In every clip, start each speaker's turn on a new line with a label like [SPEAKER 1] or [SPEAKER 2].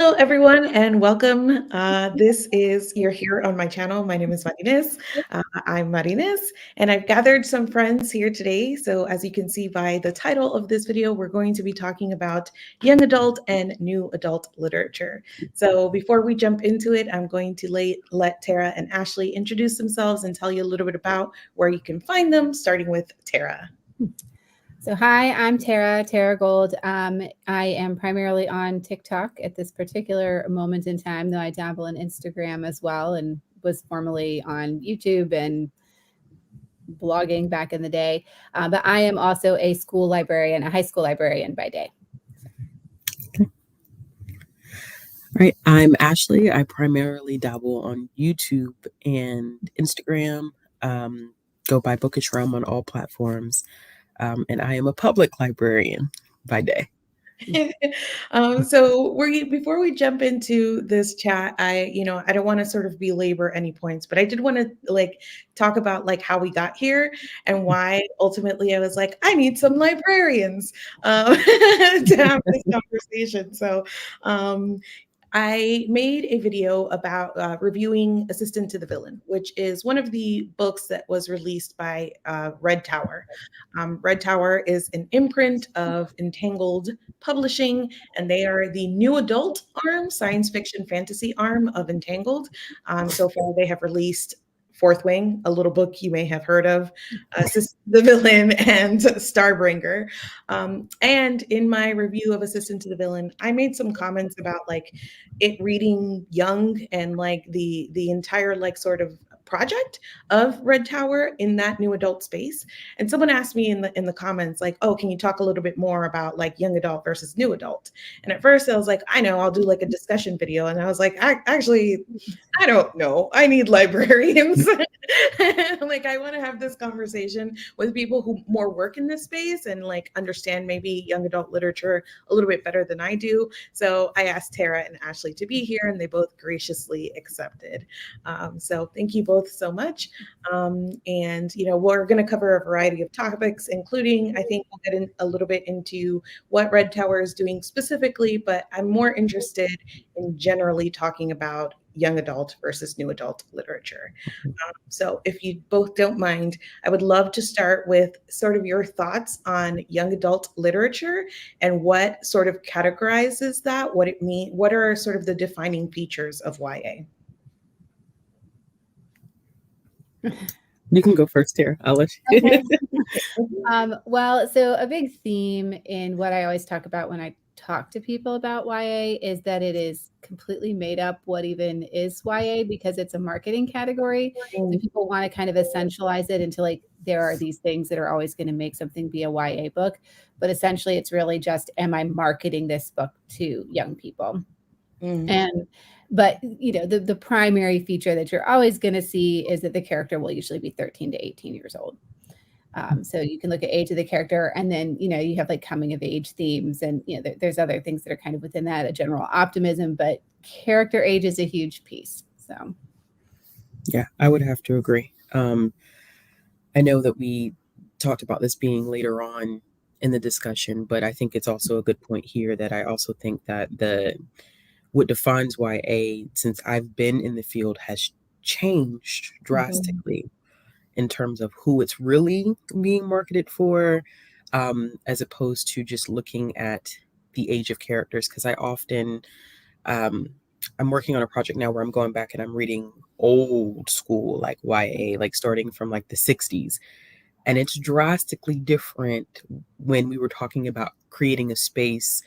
[SPEAKER 1] Hello, everyone, and welcome. You're here on my channel. My name is Marines. I'm Marines, and I've gathered some friends here today. So, as you can see by the title of this video, we're going to be talking about young adult and new adult literature. So, before we jump into it, I'm going to let Tara and Ashley introduce themselves and tell you a little bit about where you can find them, starting with Tara.
[SPEAKER 2] So hi, I'm Tara Gold. I am primarily on TikTok at this particular moment in time, though I dabble in Instagram as well and was formerly on YouTube and blogging back in the day. But I am also a school librarian, a high school librarian by day.
[SPEAKER 3] All right, I'm Ashley. I primarily dabble on YouTube and Instagram, go by bookishrealm on all platforms. And I am a public librarian by day.
[SPEAKER 1] Before we jump into this chat, I don't want to sort of belabor any points, but I did want to talk about how we got here and why ultimately I was like, I need some librarians to have this conversation. I made a video about reviewing Assistant to the Villain, which is one of the books that was released by Red Tower. Red Tower is an imprint of Entangled Publishing, and they are the new adult arm, science fiction fantasy arm of Entangled. So far, they have released Fourth Wing, a little book you may have heard of, Assistant to the Villain, and Starbringer. And in my review of Assistant to the Villain, I made some comments about it reading young and the entire sort of project of Red Tower in that new adult space. And someone asked me in the comments oh, can you talk a little bit more about young adult versus new adult? And at first I was like, I know, I'll do a discussion video. And I was like, actually, I don't know. I need librarians. I want to have this conversation with people who more work in this space and understand maybe young adult literature a little bit better than I do. So I asked Tara and Ashley to be here, and they both graciously accepted. So thank you both so much. And we're going to cover a variety of topics, including I think we'll get in a little bit into what Red Tower is doing specifically, but I'm more interested in generally talking about young adult versus new adult literature. So if you both don't mind, I would love to start with sort of your thoughts on young adult literature and what sort of categorizes that, what it means, what are sort of the defining features of YA?
[SPEAKER 3] You can go first, Tara. I'll let you.
[SPEAKER 2] Okay. Well, so a big theme in what I always talk about when I talk to people about YA is that it is completely made up what even is YA because it's a marketing category. So people want to kind of essentialize it into there are these things that are always going to make something be a YA book. But essentially it's really just, am I marketing this book to young people? But the primary feature that you're always going to see is that the character will usually be 13 to 18 years old. So you can look at age of the character, and then you have coming of age themes, and there's other things that are kind of within that, a general optimism, but character age is a huge piece. So
[SPEAKER 3] yeah, I would have to agree. I know that we talked about this being later on in the discussion, but I think it's also a good point here that I also think that what defines YA since I've been in the field has changed drastically in terms of who it's really being marketed for, as opposed to just looking at the age of characters. Because I often, I'm working on a project now where I'm going back and I'm reading old school YA, starting from the 60s. And it's drastically different when we were talking about creating a space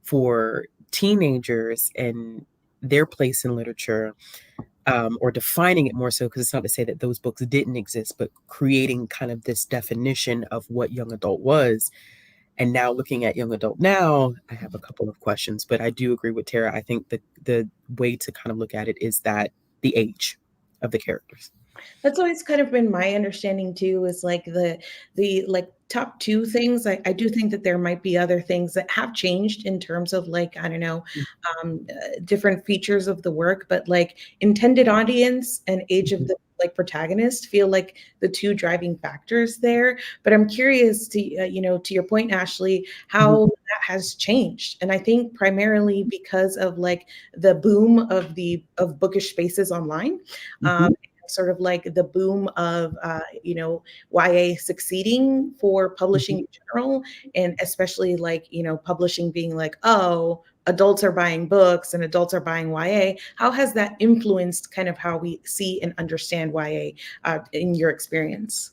[SPEAKER 3] for teenagers and their place in literature, or defining it more so, because it's not to say that those books didn't exist, but creating kind of this definition of what young adult was. And now looking at young adult now, I have a couple of questions, but I do agree with Tara. I think that the way to kind of look at it is that the age of the characters.
[SPEAKER 1] That's always kind of been my understanding too, is the top two things. I do think that there might be other things that have changed in terms of I don't know, different features of the work, but intended audience and age of the like protagonist feel like the two driving factors there. But I'm curious to, to your point, Ashley, how that has changed. And I think primarily because of like the boom of bookish spaces online.
[SPEAKER 3] Mhm.
[SPEAKER 1] Sort of like the boom of YA succeeding for publishing
[SPEAKER 3] Mhm.
[SPEAKER 1] in general, and especially like publishing being like, oh, adults are buying books and adults are buying YA. How has that influenced kind of how we see and understand YA in your experience?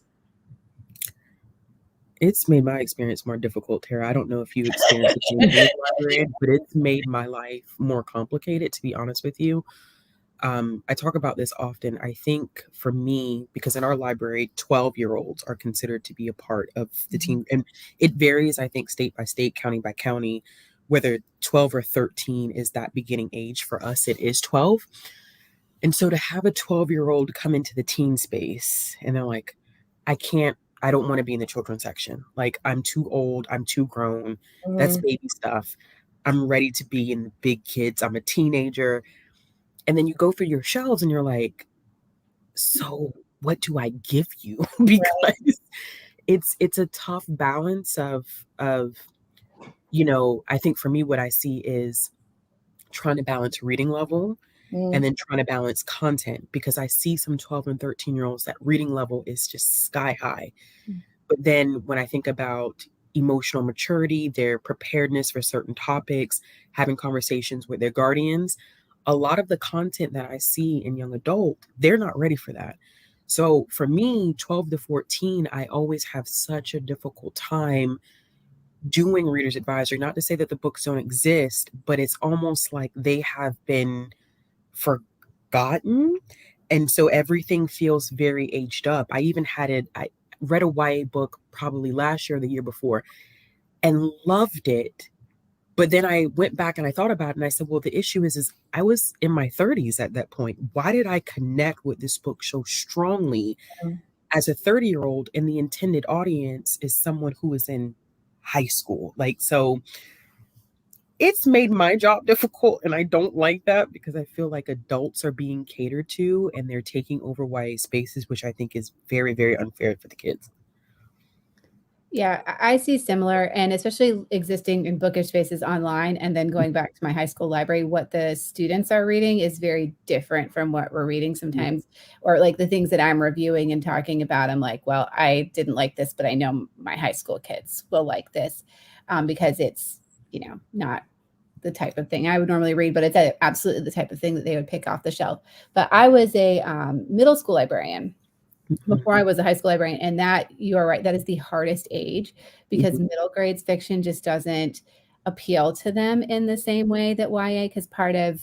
[SPEAKER 3] It's made my experience more difficult, Tara. I don't know if you experienced the same thing with the library, but it's made my life more complicated, to be honest with you. I talk about this often. I think for me, because in our library, 12-year-olds are considered to be a part of the
[SPEAKER 1] Mhm.
[SPEAKER 3] team. And it varies, I think, state by state, county by county, whether 12 or 13 is that beginning age. For us, it is 12. And so to have a 12-year-old come into the teen space and they're like, I don't want to be in the children's section. Like, I'm too old, I'm too grown. That's
[SPEAKER 1] Mhm.
[SPEAKER 3] baby stuff. I'm ready to be in the big kids. I'm a teenager. And then you go through your shelves and you're like, so what do I give you? Because it's a tough balance of I think for me what I see is trying to balance reading level and
[SPEAKER 1] Mhm.
[SPEAKER 3] then trying to balance content, because I see some 12 and 13-year-olds that reading level is just sky high. But then when I think about emotional maturity, their preparedness for certain topics, having conversations with their guardians, a lot of the content that I see in young adult, they're not ready for that. So for me, 12 to 14, I always have such a difficult time doing reader's advisory. Not to say that the books don't exist, but it's almost like they have been forgotten. And so everything feels very aged up. I read a YA book probably last year or the year before and loved it. But then I went back and I thought about it and I said, well, the issue is I was in my 30s at that point. Why did I connect with this book so strongly as a 30-year-old, and the intended audience is someone who is in high school? Like, so it's made my job difficult, and I don't like that because I feel like adults are being catered to and they're taking over YA spaces, which I think is very, very unfair for the kids.
[SPEAKER 2] Yeah, I see similar, and especially existing in bookish spaces online and then going back to my high school library, what the students are reading is very different from what we're reading sometimes, or like the things that I'm reviewing and talking about. I'm like, well, I didn't like this, but I know my high school kids will like this because it's, not the type of thing I would normally read, but it's absolutely the type of thing that they would pick off the shelf. But I was a middle school librarian
[SPEAKER 3] Mhm.
[SPEAKER 2] before I was a high school librarian. And that, you are right, that is the hardest age because
[SPEAKER 3] Mhm.
[SPEAKER 2] middle grades fiction just doesn't appeal to them in the same way that YA, because part of,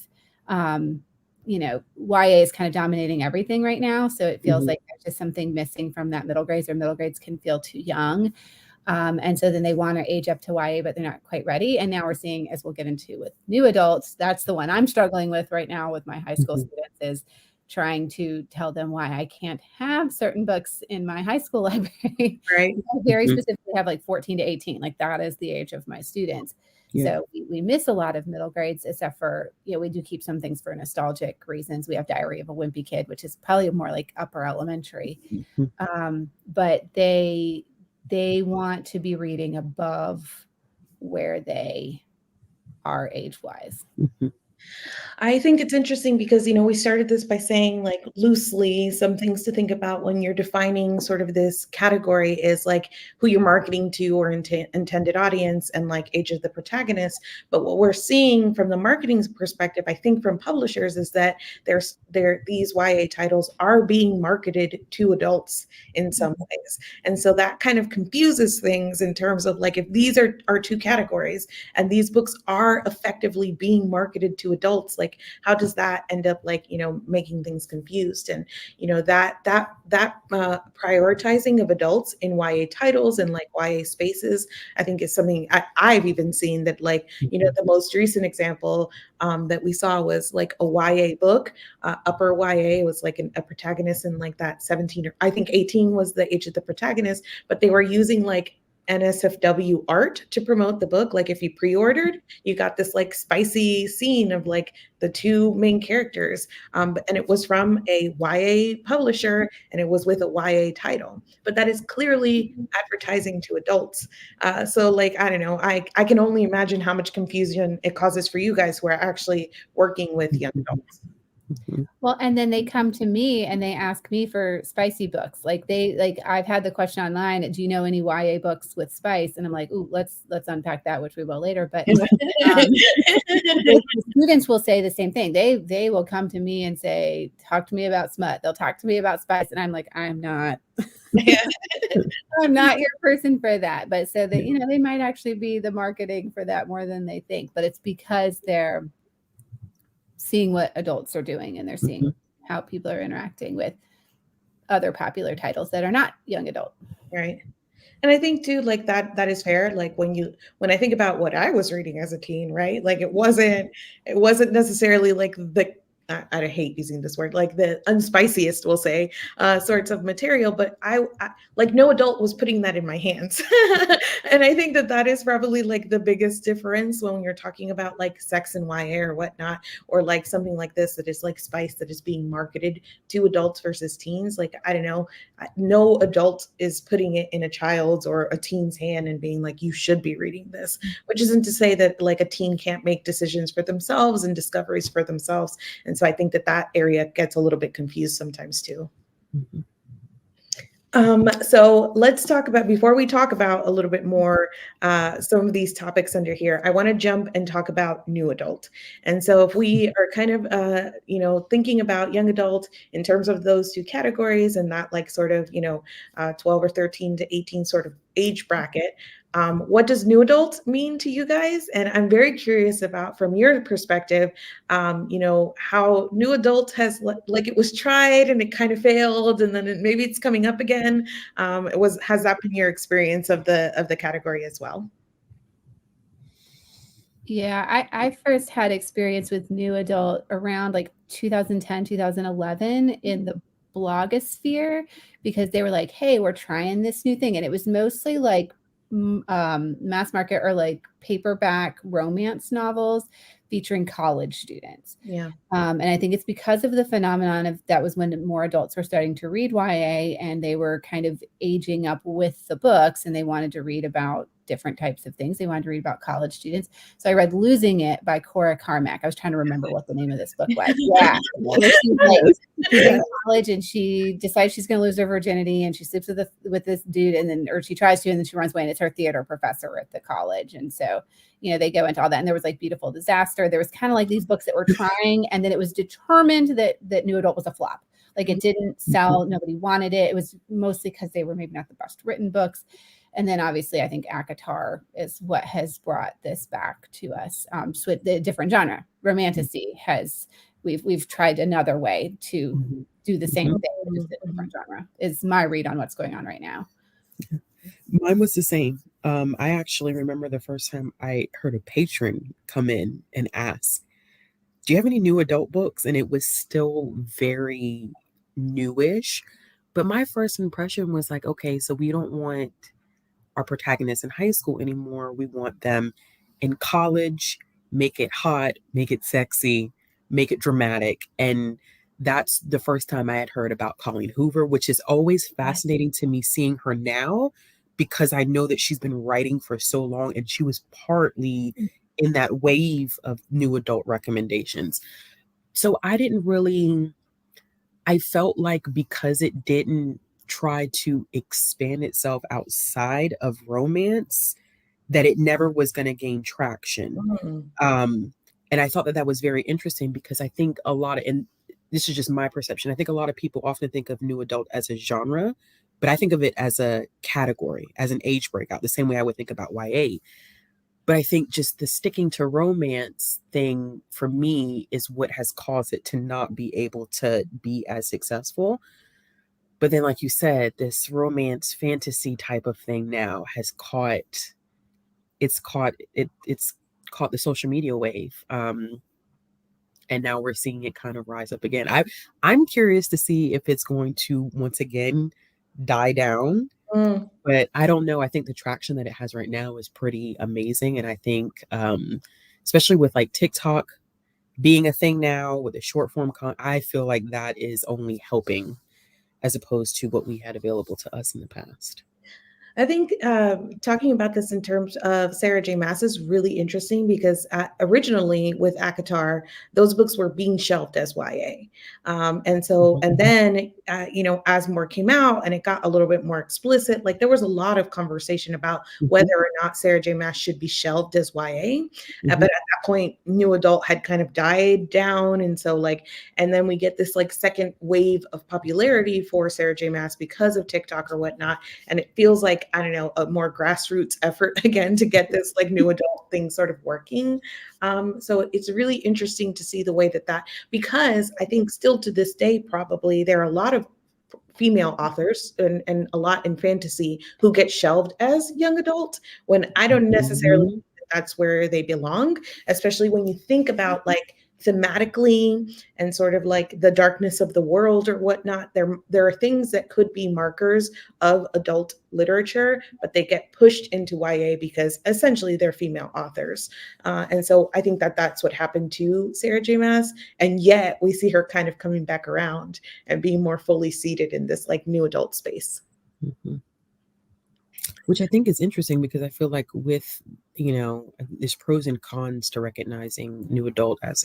[SPEAKER 2] um, YA is kind of dominating everything right now. So it feels
[SPEAKER 3] Mhm.
[SPEAKER 2] like there's just something missing from that middle grades, or middle grades can feel too young. And so then they want to age up to YA, but they're not quite ready. And now we're seeing, as we'll get into with new adults, that's the one I'm struggling with right now with my high school
[SPEAKER 3] Mhm.
[SPEAKER 2] students, is trying to tell them why I can't have certain books in my high school library.
[SPEAKER 1] Right.
[SPEAKER 2] I very
[SPEAKER 3] Mhm.
[SPEAKER 2] specifically have like 14 to 18, like that is the age of my students.
[SPEAKER 3] Yeah.
[SPEAKER 2] So we miss a lot of middle grades, except for, we do keep some things for nostalgic reasons. We have Diary of a Wimpy Kid, which is probably more like upper elementary.
[SPEAKER 3] Mhm.
[SPEAKER 2] But they want to be reading above where they are age-wise.
[SPEAKER 3] Mhm.
[SPEAKER 1] I think it's interesting because, we started this by saying, like, loosely, some things to think about when you're defining sort of this category is like who you're marketing to, or intended audience, and like age of the protagonist. But what we're seeing from the marketing perspective, I think from publishers, is that these YA titles are being marketed to adults in some ways. And so that kind of confuses things in terms of like, if these are our two categories and these books are effectively being marketed to adults, like how does that end up like making things confused? And that prioritizing of adults in YA titles and like YA spaces, I think is something I've even seen that, like,
[SPEAKER 3] Mhm.
[SPEAKER 1] the most recent example that we saw was like a YA book, upper YA, was like a protagonist in like that 17, or I think 18 was the age of the protagonist, but they were using like NSFW art to promote the book. Like if you pre-ordered, you got this like spicy scene of like the two main characters. And it was from a YA publisher and it was with a YA title. But that is clearly advertising to adults. So like, I don't know, I can only imagine how much confusion it causes for you guys who are actually working with young adults.
[SPEAKER 2] Well, and then they come to me and they ask me for spicy books. Like I've had the question online, do you know any YA books with spice? And I'm like, ooh, let's unpack that, which we will later. But the students will say the same thing. They will come to me and say, talk to me about smut. They'll talk to me about spice. And I'm like, I'm not your person for that. But so that, they might actually be the marketing for that more than they think. But it's because they're seeing what adults are doing and they're seeing how people are interacting with other popular titles that are not young adult.
[SPEAKER 1] Right. And I think too, like that is fair. Like when I think about what I was reading as a teen, right? Like it wasn't necessarily like I hate using this word, like the unspiciest, we'll say, sorts of material, but I like no adult was putting that in my hands. And I think that is probably like the biggest difference when you're talking about like sex and YA or whatnot, or like something like this that is like spice that is being marketed to adults versus teens. Like, I don't know, no adult is putting it in a child's or a teen's hand and being like, you should be reading this, which isn't to say that like a teen can't make decisions for themselves and discoveries for themselves. And so I think that area gets a little bit confused sometimes too. So let's talk about, before we talk about a little bit more, some of these topics under here, I want to jump and talk about new adult. And so if we are kind of, thinking about young adult in terms of those two categories and that like sort of, 12 or 13 to 18 sort of age bracket, what does new adult mean to you guys? And I'm very curious about, from your perspective, how new adult has like it was tried and it kind of failed, and then maybe it's coming up again. Has that been your experience of the category as well?
[SPEAKER 2] Yeah, I first had experience with new adult around like 2010, 2011 in the blogosphere, because they were like, hey, we're trying this new thing. And it was mostly like mass market or like paperback romance novels featuring college students.
[SPEAKER 1] Yeah.
[SPEAKER 2] And I think it's because of the phenomenon of that was when more adults were starting to read YA and they were kind of aging up with the books and they wanted to read about different types of things. They wanted to read about college students. So I read Losing It by Cora Carmack. I was trying to remember what the name of this book was. Yeah. She's in college and she decides she's going to lose her virginity and she sleeps with this dude, and then, or she tries to, and then she runs away, and it's her theater professor at the college. And so, they go into all that. And there was like Beautiful Disaster. There was kind of like these books that were trying, and then it was determined that new adult was a flop. Like it didn't sell. Nobody wanted it. It was mostly because they were maybe not the best written books. And then obviously I think ACOTAR is what has brought this back to us. So the different genre, romantasy we've tried another way to do the same thing, just a different genre, is my read on what's going on right now.
[SPEAKER 3] Mine was the same. I actually remember the first time I heard a patron come in and ask, do you have any new adult books? And it was still very newish. But my first impression was like, okay, so we don't want our protagonists in high school anymore. We want them in college, make it hot, make it sexy, make it dramatic. And that's the first time I had heard about Colleen Hoover, which is always fascinating to me seeing her now, because I know that she's been writing for so long and she was partly in that wave of new adult recommendations. So I felt like because it didn't try to expand itself outside of romance, that it never was going to gain traction. And I thought that was very interesting, because I think and this is just my perception, I think a lot of people often think of new adult as a genre, but I think of it as a category, as an age breakout, the same way I would think about YA. But I think just the sticking to romance thing for me is what has caused it to not be able to be as successful. But then, like you said, this romance fantasy type of thing now has caught the social media wave. And now we're seeing it kind of rise up again. I'm curious to see if it's going to once again die down,
[SPEAKER 1] Mm.
[SPEAKER 3] But I don't know. I think the traction that it has right now is pretty amazing. And I think, especially with like TikTok being a thing now with the short form I feel like that is only helping as opposed to what we had available to us in the past.
[SPEAKER 1] I think talking about this in terms of Sarah J. Maas is really interesting because originally with ACOTAR, those books were being shelved as YA. And then, as more came out and it got a little bit more explicit, like there was a lot of conversation about whether or not Sarah J. Maas should be shelved as YA. But at that point, new adult had kind of died down. And then we get this like second wave of popularity for Sarah J. Maas because of TikTok or whatnot. And it feels like, I don't know, a more grassroots effort again to get this like new adult thing sort of working. So it's really interesting to see the way that, because I think still to this day, probably there are a lot of female authors and a lot in fantasy who get shelved as young adult when I don't necessarily think that's where they belong, especially when you think about like thematically and sort of like the darkness of the world or whatnot. There are things that could be markers of adult literature, but they get pushed into YA because essentially they're female authors. And so I think that that's what happened to Sarah J. Maas. And yet we see her kind of coming back around and being more fully seated in this like new adult space.
[SPEAKER 3] Mm-hmm. Which I think is interesting because I feel like with, there's pros and cons to recognizing new adult as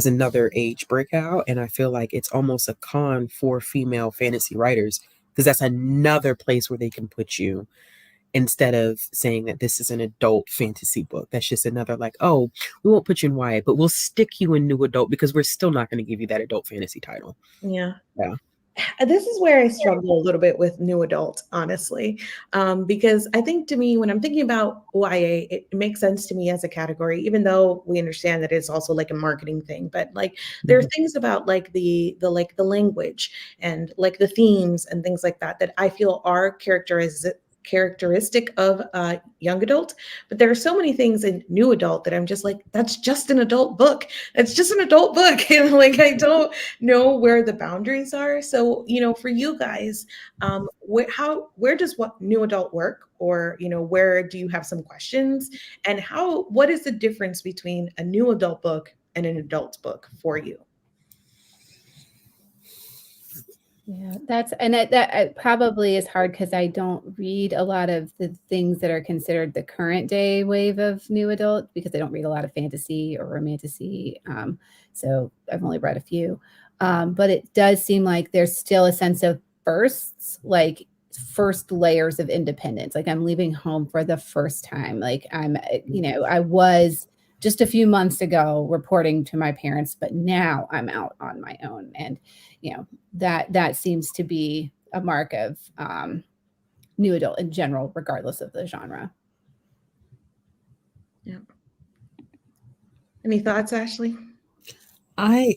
[SPEAKER 3] another age breakout. And I feel like it's almost a con for female fantasy writers because that's another place where they can put you instead of saying that this is an adult fantasy book. That's just another like, oh, we won't put you in YA, but we'll stick you in new adult because we're still not going to give you that adult fantasy title.
[SPEAKER 1] Yeah.
[SPEAKER 3] Yeah.
[SPEAKER 1] This is where I struggle a little bit with new adult, honestly, because I think to me, when I'm thinking about YA, it makes sense to me as a category, even though we understand that it's also like a marketing thing. But like there are things about like the language and like the themes and things like that I feel are characteristic of young adult, but there are so many things in new adult that I'm just like, that's just an adult book. It's just an adult book. And like, I don't know where the boundaries are. So, for you guys, where does what new adult work? Or, where do you have some questions? And what is the difference between a new adult book and an adult book for you?
[SPEAKER 2] Yeah, that probably is hard because I don't read a lot of the things that are considered the current day wave of new adult because I don't read a lot of fantasy or romantasy. So I've only read a few. But it does seem like there's still a sense of firsts, like first layers of independence. Like I'm leaving home for the first time. Like I was just a few months ago reporting to my parents, but now I'm out on my own. And, that seems to be a mark of new adult in general, regardless of the genre.
[SPEAKER 1] Yeah. Any thoughts, Ashley?
[SPEAKER 3] I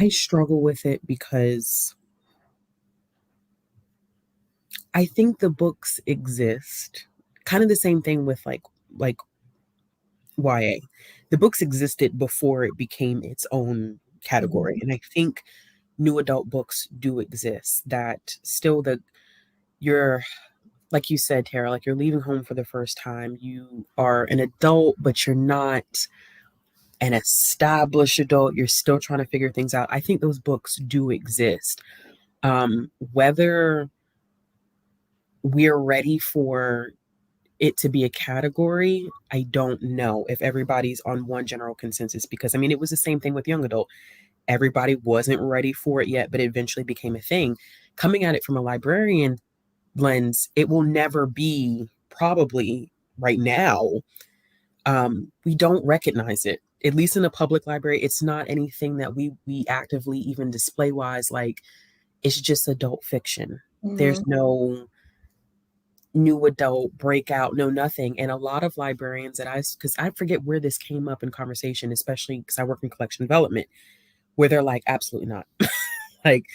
[SPEAKER 3] struggle with it because I think the books exist. Kind of the same thing with like YA. The books existed before it became its own category. And I think new adult books do exist that still you're, like you said, Tara, like you're leaving home for the first time. You are an adult, but you're not an established adult. You're still trying to figure things out. I think those books do exist. Whether we're ready for it to be a category, I don't know if everybody's on one general consensus because it was the same thing with young adult. Everybody wasn't ready for it yet, but it eventually became a thing. Coming at it from a librarian lens, it will never be probably right now. We don't recognize it, at least in a public library. It's not anything that we actively even display wise, like it's just adult fiction. There's no new adult breakout, no nothing. And a lot of librarians because I forget where this came up in conversation, especially because I work in collection development, where they're like, absolutely not. Like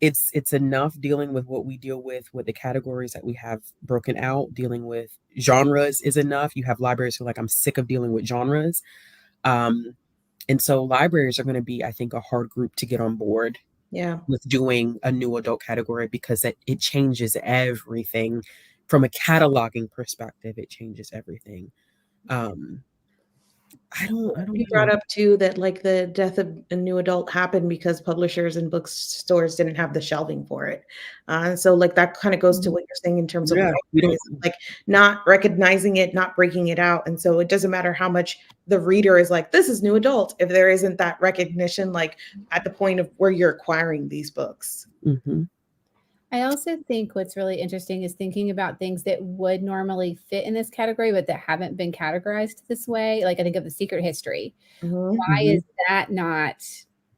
[SPEAKER 3] it's enough dealing with what we deal with the categories that we have broken out. Dealing with genres is enough. You have libraries who are like, I'm sick of dealing with genres. And so libraries are going to be, I think, a hard group to get on board
[SPEAKER 1] Yeah.
[SPEAKER 3] with doing a new adult category, because it changes everything from a cataloging perspective. It changes everything. Um, I don't
[SPEAKER 1] You brought
[SPEAKER 3] know.
[SPEAKER 1] up too that like the death of a new adult happened because publishers and bookstores didn't have the shelving for it. So like that kind of goes to what you're saying in terms of
[SPEAKER 3] Yeah, we don't.
[SPEAKER 1] like not recognizing it, not breaking it out. And so it doesn't matter how much the reader is like, this is new adult, if there isn't that recognition, like at the point of where you're acquiring these books.
[SPEAKER 3] Hmm.
[SPEAKER 2] I also think what's really interesting is thinking about things that would normally fit in this category, but that haven't been categorized this way. Like I think of The Secret History.
[SPEAKER 1] Mhm.
[SPEAKER 2] Why
[SPEAKER 3] Hmm.
[SPEAKER 2] is that not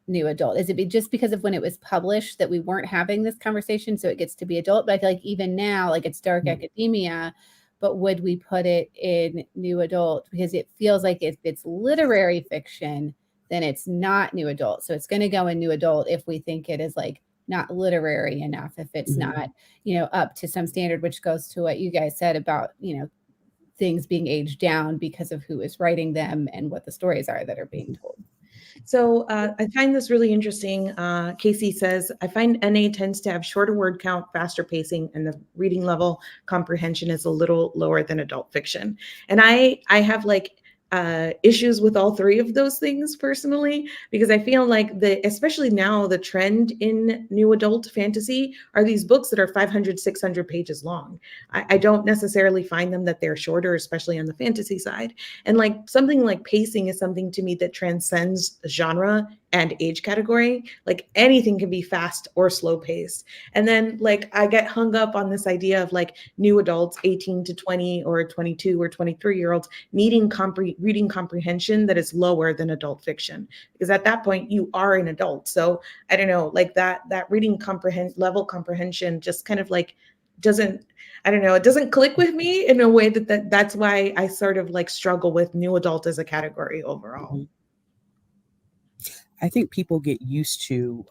[SPEAKER 2] new adult? Is it just because of when it was published that we weren't having this conversation, so it gets to be adult? But I feel like even now, like it's dark academia, but would we put it in new adult? Because it feels like if it's literary fiction, then it's not new adult. So it's going to go in new adult if we think it is like not literary enough, if it's
[SPEAKER 3] Hmm.
[SPEAKER 2] not, up to some standard, which goes to what you guys said about, things being aged down because of who is writing them and what the stories are that are being told.
[SPEAKER 1] So I find this really interesting. Casey says, I find NA tends to have shorter word count, faster pacing, and the reading level comprehension is a little lower than adult fiction. And I have like issues with all three of those things personally, because I feel like especially now, the trend in new adult fantasy are these books that are 500, 600 pages long. I don't necessarily find them that they're shorter, especially on the fantasy side. And like something like pacing is something to me that transcends genre and age category. Like anything can be fast or slow paced. And then like I get hung up on this idea of like new adults, 18 to 20 or 22 or 23-year-olds needing reading comprehension that is lower than adult fiction. Because at that point you are an adult. So I don't know, like that reading comprehension just kind of like doesn't, I don't know, it doesn't click with me in a way that's why I sort of like struggle with new adult as a category overall.
[SPEAKER 3] Hmm. I think people get used to,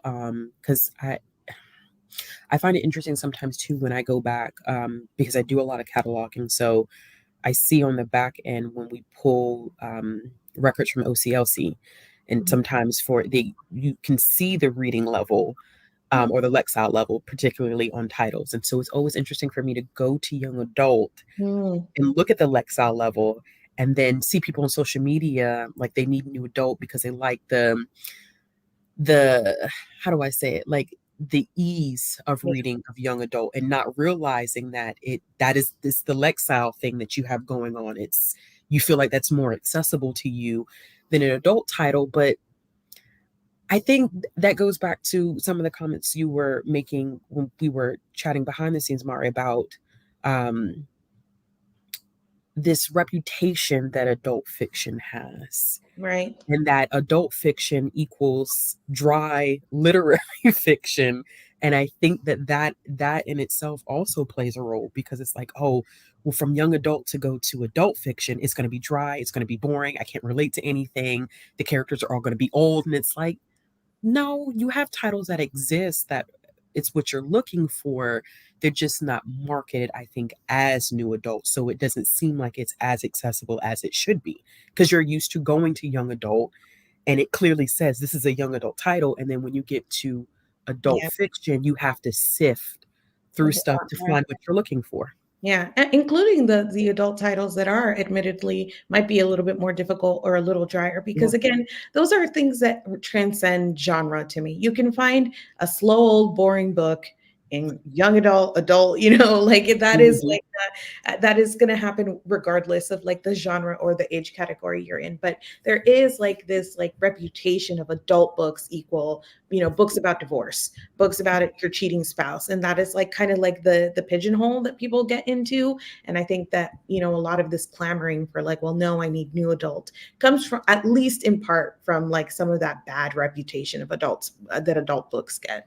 [SPEAKER 3] because I find it interesting sometimes too when I go back, because I do a lot of cataloging. So I see on the back end when we pull records from OCLC, and
[SPEAKER 1] Mhm.
[SPEAKER 3] sometimes you can see the reading level, or the Lexile level, particularly on titles. And so it's always interesting for me to go to young adult
[SPEAKER 1] Mm,
[SPEAKER 3] and look at the Lexile level, and then see people on social media like they need new adult because they like the how do I say it, like the ease of
[SPEAKER 1] yeah,
[SPEAKER 3] reading of young adult, and not realizing that that is this the Lexile thing that you have going on. It's You feel like that's more accessible to you than an adult title. But I think that goes back to some of the comments you were making when we were chatting behind the scenes, Mari, about um, this reputation that adult fiction has,
[SPEAKER 1] right.
[SPEAKER 3] and that adult fiction equals dry literary fiction. And I think that in itself also plays a role, because it's like, oh, well, from young adult to go to adult fiction, it's going to be dry, it's going to be boring, I can't relate to anything, the characters are all going to be old. And it's like, no, you have titles that exist, that it's what you're looking for. They're just not marketed, I think, as new adult. So it doesn't seem like it's as accessible as it should be, because you're used to going to young adult and it clearly says this is a young adult title. And then when you get to adult
[SPEAKER 1] Yeah.
[SPEAKER 3] fiction, you have to sift
[SPEAKER 1] A
[SPEAKER 3] through
[SPEAKER 1] bit
[SPEAKER 3] stuff to
[SPEAKER 1] more.
[SPEAKER 3] find what you're looking for.
[SPEAKER 1] Yeah, including the adult titles that are admittedly might be a little bit more difficult or a little drier,
[SPEAKER 3] Yeah.
[SPEAKER 1] because again, those are things that transcend genre to me. You can find a slow old boring book in young adult, like that is
[SPEAKER 3] Mhm.
[SPEAKER 1] like that is going to happen regardless of like the genre or the age category you're in. But there is like this like reputation of adult books equal, books about divorce, books about your cheating spouse, and that is like kind of like the pigeonhole that people get into. And I think that a lot of this clamoring for like, well, no, I need new adult comes from, at least in part, from like some of that bad reputation of adults that adult books get.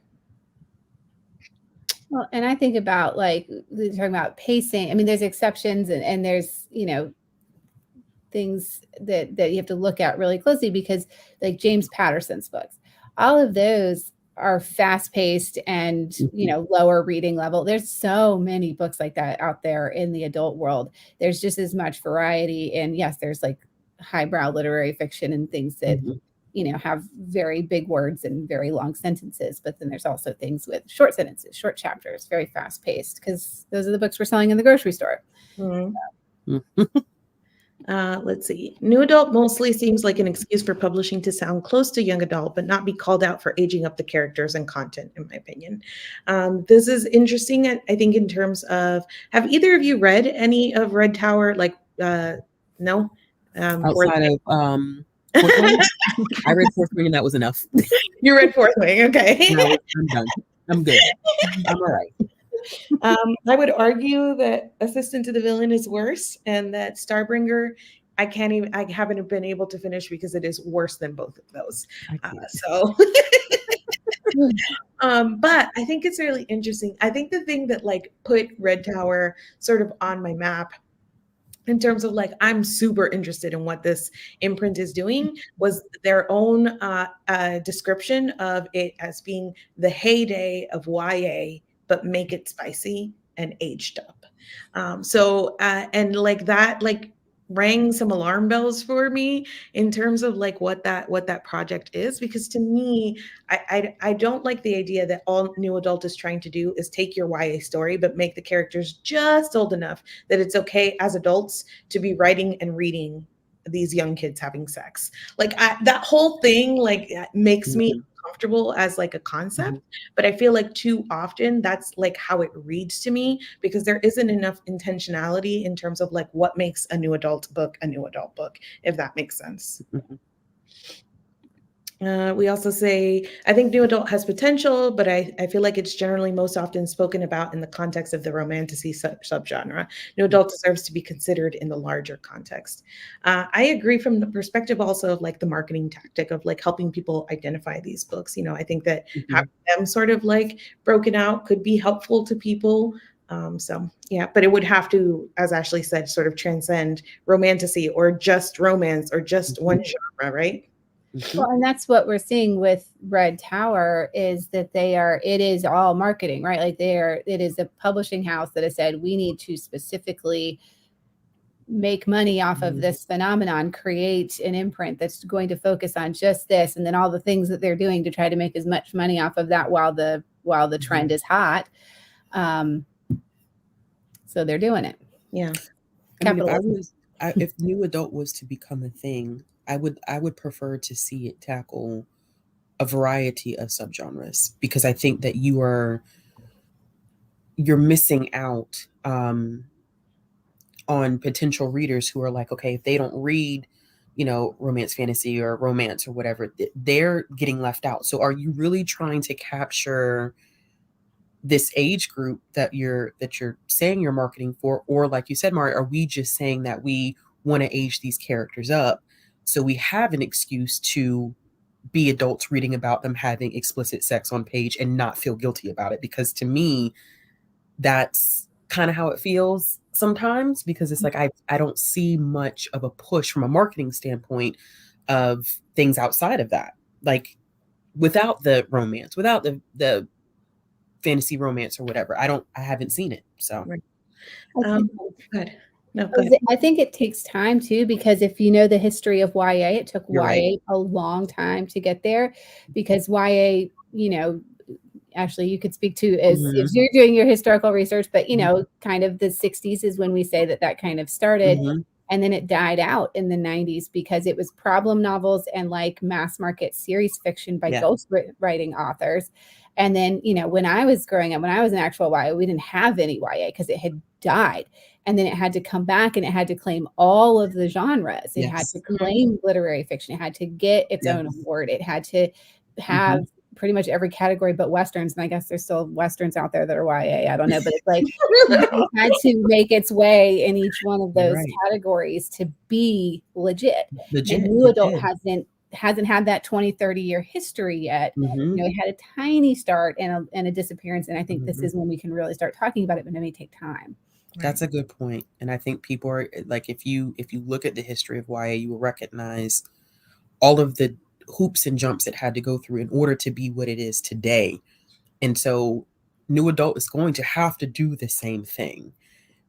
[SPEAKER 2] Well, and I think about like talking about pacing. I mean, there's exceptions and there's, things that you have to look at really closely because like James Patterson's books, all of those are fast paced and
[SPEAKER 3] Mhm.
[SPEAKER 2] lower reading level. There's so many books like that out there in the adult world. There's just as much variety, and yes, there's like highbrow literary fiction and things that
[SPEAKER 3] Mhm.
[SPEAKER 2] have very big words and very long sentences. But then there's also things with short sentences, short chapters, very fast paced, because those are the books we're selling in the grocery store.
[SPEAKER 1] Mm-hmm. Let's see. New adult mostly seems like an excuse for publishing to sound close to young adult, but not be called out for aging up the characters and content, in my opinion. This is interesting, I think, in terms of, have either of you read any of Red Tower? Like, no?
[SPEAKER 3] Outside of Fourth Wing? I read Fourth Wing and that was enough.
[SPEAKER 1] You read Fourth Wing, okay.
[SPEAKER 3] No, I'm done. I'm good. I'm all right.
[SPEAKER 1] I would argue that Assistant to the Villain is worse, and that Starbringer, I haven't been able to finish because it is worse than both of those. But I think it's really interesting. I think the thing that like put Red Tower sort of on my map in terms of like, I'm super interested in what this imprint is doing, was their own description of it as being the heyday of YA, but make it spicy and aged up. And like that, like rang some alarm bells for me in terms of like what that project is, because to me, I don't like the idea that all new adult is trying to do is take your YA story but make the characters just old enough that it's okay as adults to be writing and reading these young kids having sex. Like that whole thing like makes me comfortable as like a concept, but I feel like too often that's like how it reads to me, because there isn't enough intentionality in terms of like what makes a new adult book a new adult book, if that makes sense. We also say, I think new adult has potential, but I feel like it's generally most often spoken about in the context of the romantasy subgenre. New adult deserves to be considered in the larger context. I agree from the perspective also of like the marketing tactic of like helping people identify these books. I think that having them sort of like broken out could be helpful to people. But it would have to, as Ashley said, sort of transcend romantasy or just romance or just one genre, right?
[SPEAKER 2] Well, and that's what we're seeing with Red Tower, is that it is all marketing, right? Like it is a publishing house that has said, we need to specifically make money off of this phenomenon, create an imprint that's going to focus on just this, and then all the things that they're doing to try to make as much money off of that while the trend is hot. So they're doing it.
[SPEAKER 1] Yeah.
[SPEAKER 3] I mean, if new adult was to become a thing, I would prefer to see it tackle a variety of subgenres, because I think that you're missing out on potential readers who are like, okay, if they don't read, romance, fantasy, or romance or whatever, they're getting left out. So are you really trying to capture this age group that you're saying you're marketing for? Or like you said, Mari, are we just saying that we want to age these characters up so we have an excuse to be adults reading about them having explicit sex on page and not feel guilty about it? Because to me, that's kind of how it feels sometimes, because it's like I don't see much of a push from a marketing standpoint of things outside of that, like without the romance, without the fantasy romance or whatever. I haven't seen it. So
[SPEAKER 1] good. No,
[SPEAKER 2] I think it takes time too, because if you know the history of YA, it took
[SPEAKER 3] You're
[SPEAKER 2] YA
[SPEAKER 3] right.
[SPEAKER 2] a long time to get there, because YA, Ashley, you could speak to as you're doing your historical research, but kind of the 60s is when we say that kind of started. And then it died out in the 90s because it was problem novels and like mass market series fiction by ghost writing authors. And then, when I was growing up, when I was an actual YA, we didn't have any YA because it had died. And then it had to come back and it had to claim all of the genres. It had to claim literary fiction. It had to get its own award. It had to have pretty much every category but Westerns. And I guess there's still Westerns out there that are YA. I don't know, but it's like it had to make its way in each one of those categories to be legit. And new adult hasn't had that 20-30 year history yet. It had a tiny start and a disappearance. And I think this is when we can really start talking about it, but it may take time.
[SPEAKER 3] That's a good point. And I think people are like, if you look at the history of YA, you will recognize all of the hoops and jumps it had to go through in order to be what it is today. And so new adult is going to have to do the same thing.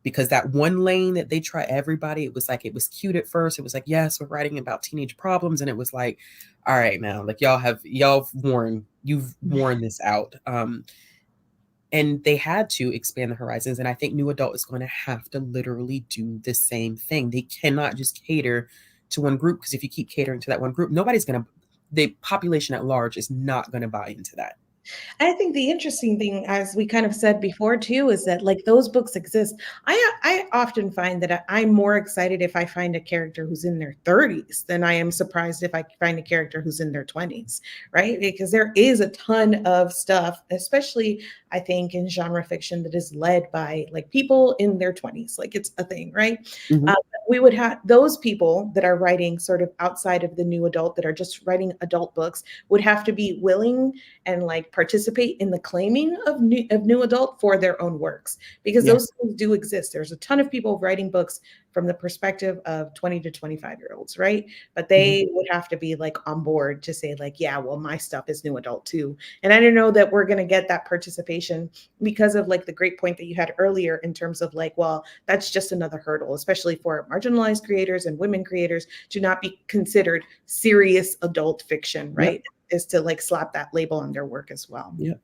[SPEAKER 3] because that one lane that they try everybody, it was like, it was cute at first. It was like, yes, we're writing about teenage problems. And it was like, all right, now, like you've worn this out. And they had to expand the horizons. And I think new adult is going to have to literally do the same thing. They cannot just cater to one group, because if you keep catering to that one group, the population at large is not going to buy into that.
[SPEAKER 1] I think the interesting thing, as we kind of said before too, is that like those books exist. I often find that I'm more excited if I find a character who's in their 30s than I am surprised if I find a character who's in their 20s, right? Because there is a ton of stuff, especially I think in genre fiction, that is led by like people in their 20s. Like it's a thing, right?
[SPEAKER 3] Mhm.
[SPEAKER 1] We would have those people that are writing sort of outside of the new adult, that are just writing adult books, would have to be willing and like participate in the claiming of new adult for their own works, because
[SPEAKER 3] Yeah.
[SPEAKER 1] those things do exist. There's a ton of people writing books from the perspective of 20 to 25-year-olds, right? But they would have to be like on board to say like, yeah, well, my stuff is new adult too. And I don't know that we're going to get that participation because of like the great point that you had earlier in terms of like, well, that's just another hurdle, especially for marginalized creators and women creators, to not be considered serious adult fiction, right? Is to like slap that label on their work as well.
[SPEAKER 3] Yeah.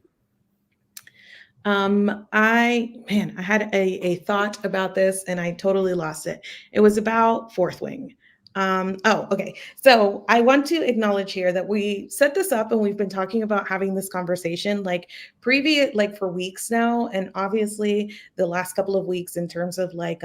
[SPEAKER 1] I had a thought about this and I totally lost it. It was about Fourth Wing. Okay. So I want to acknowledge here that we set this up and we've been talking about having this conversation like for weeks now. And obviously the last couple of weeks in terms of like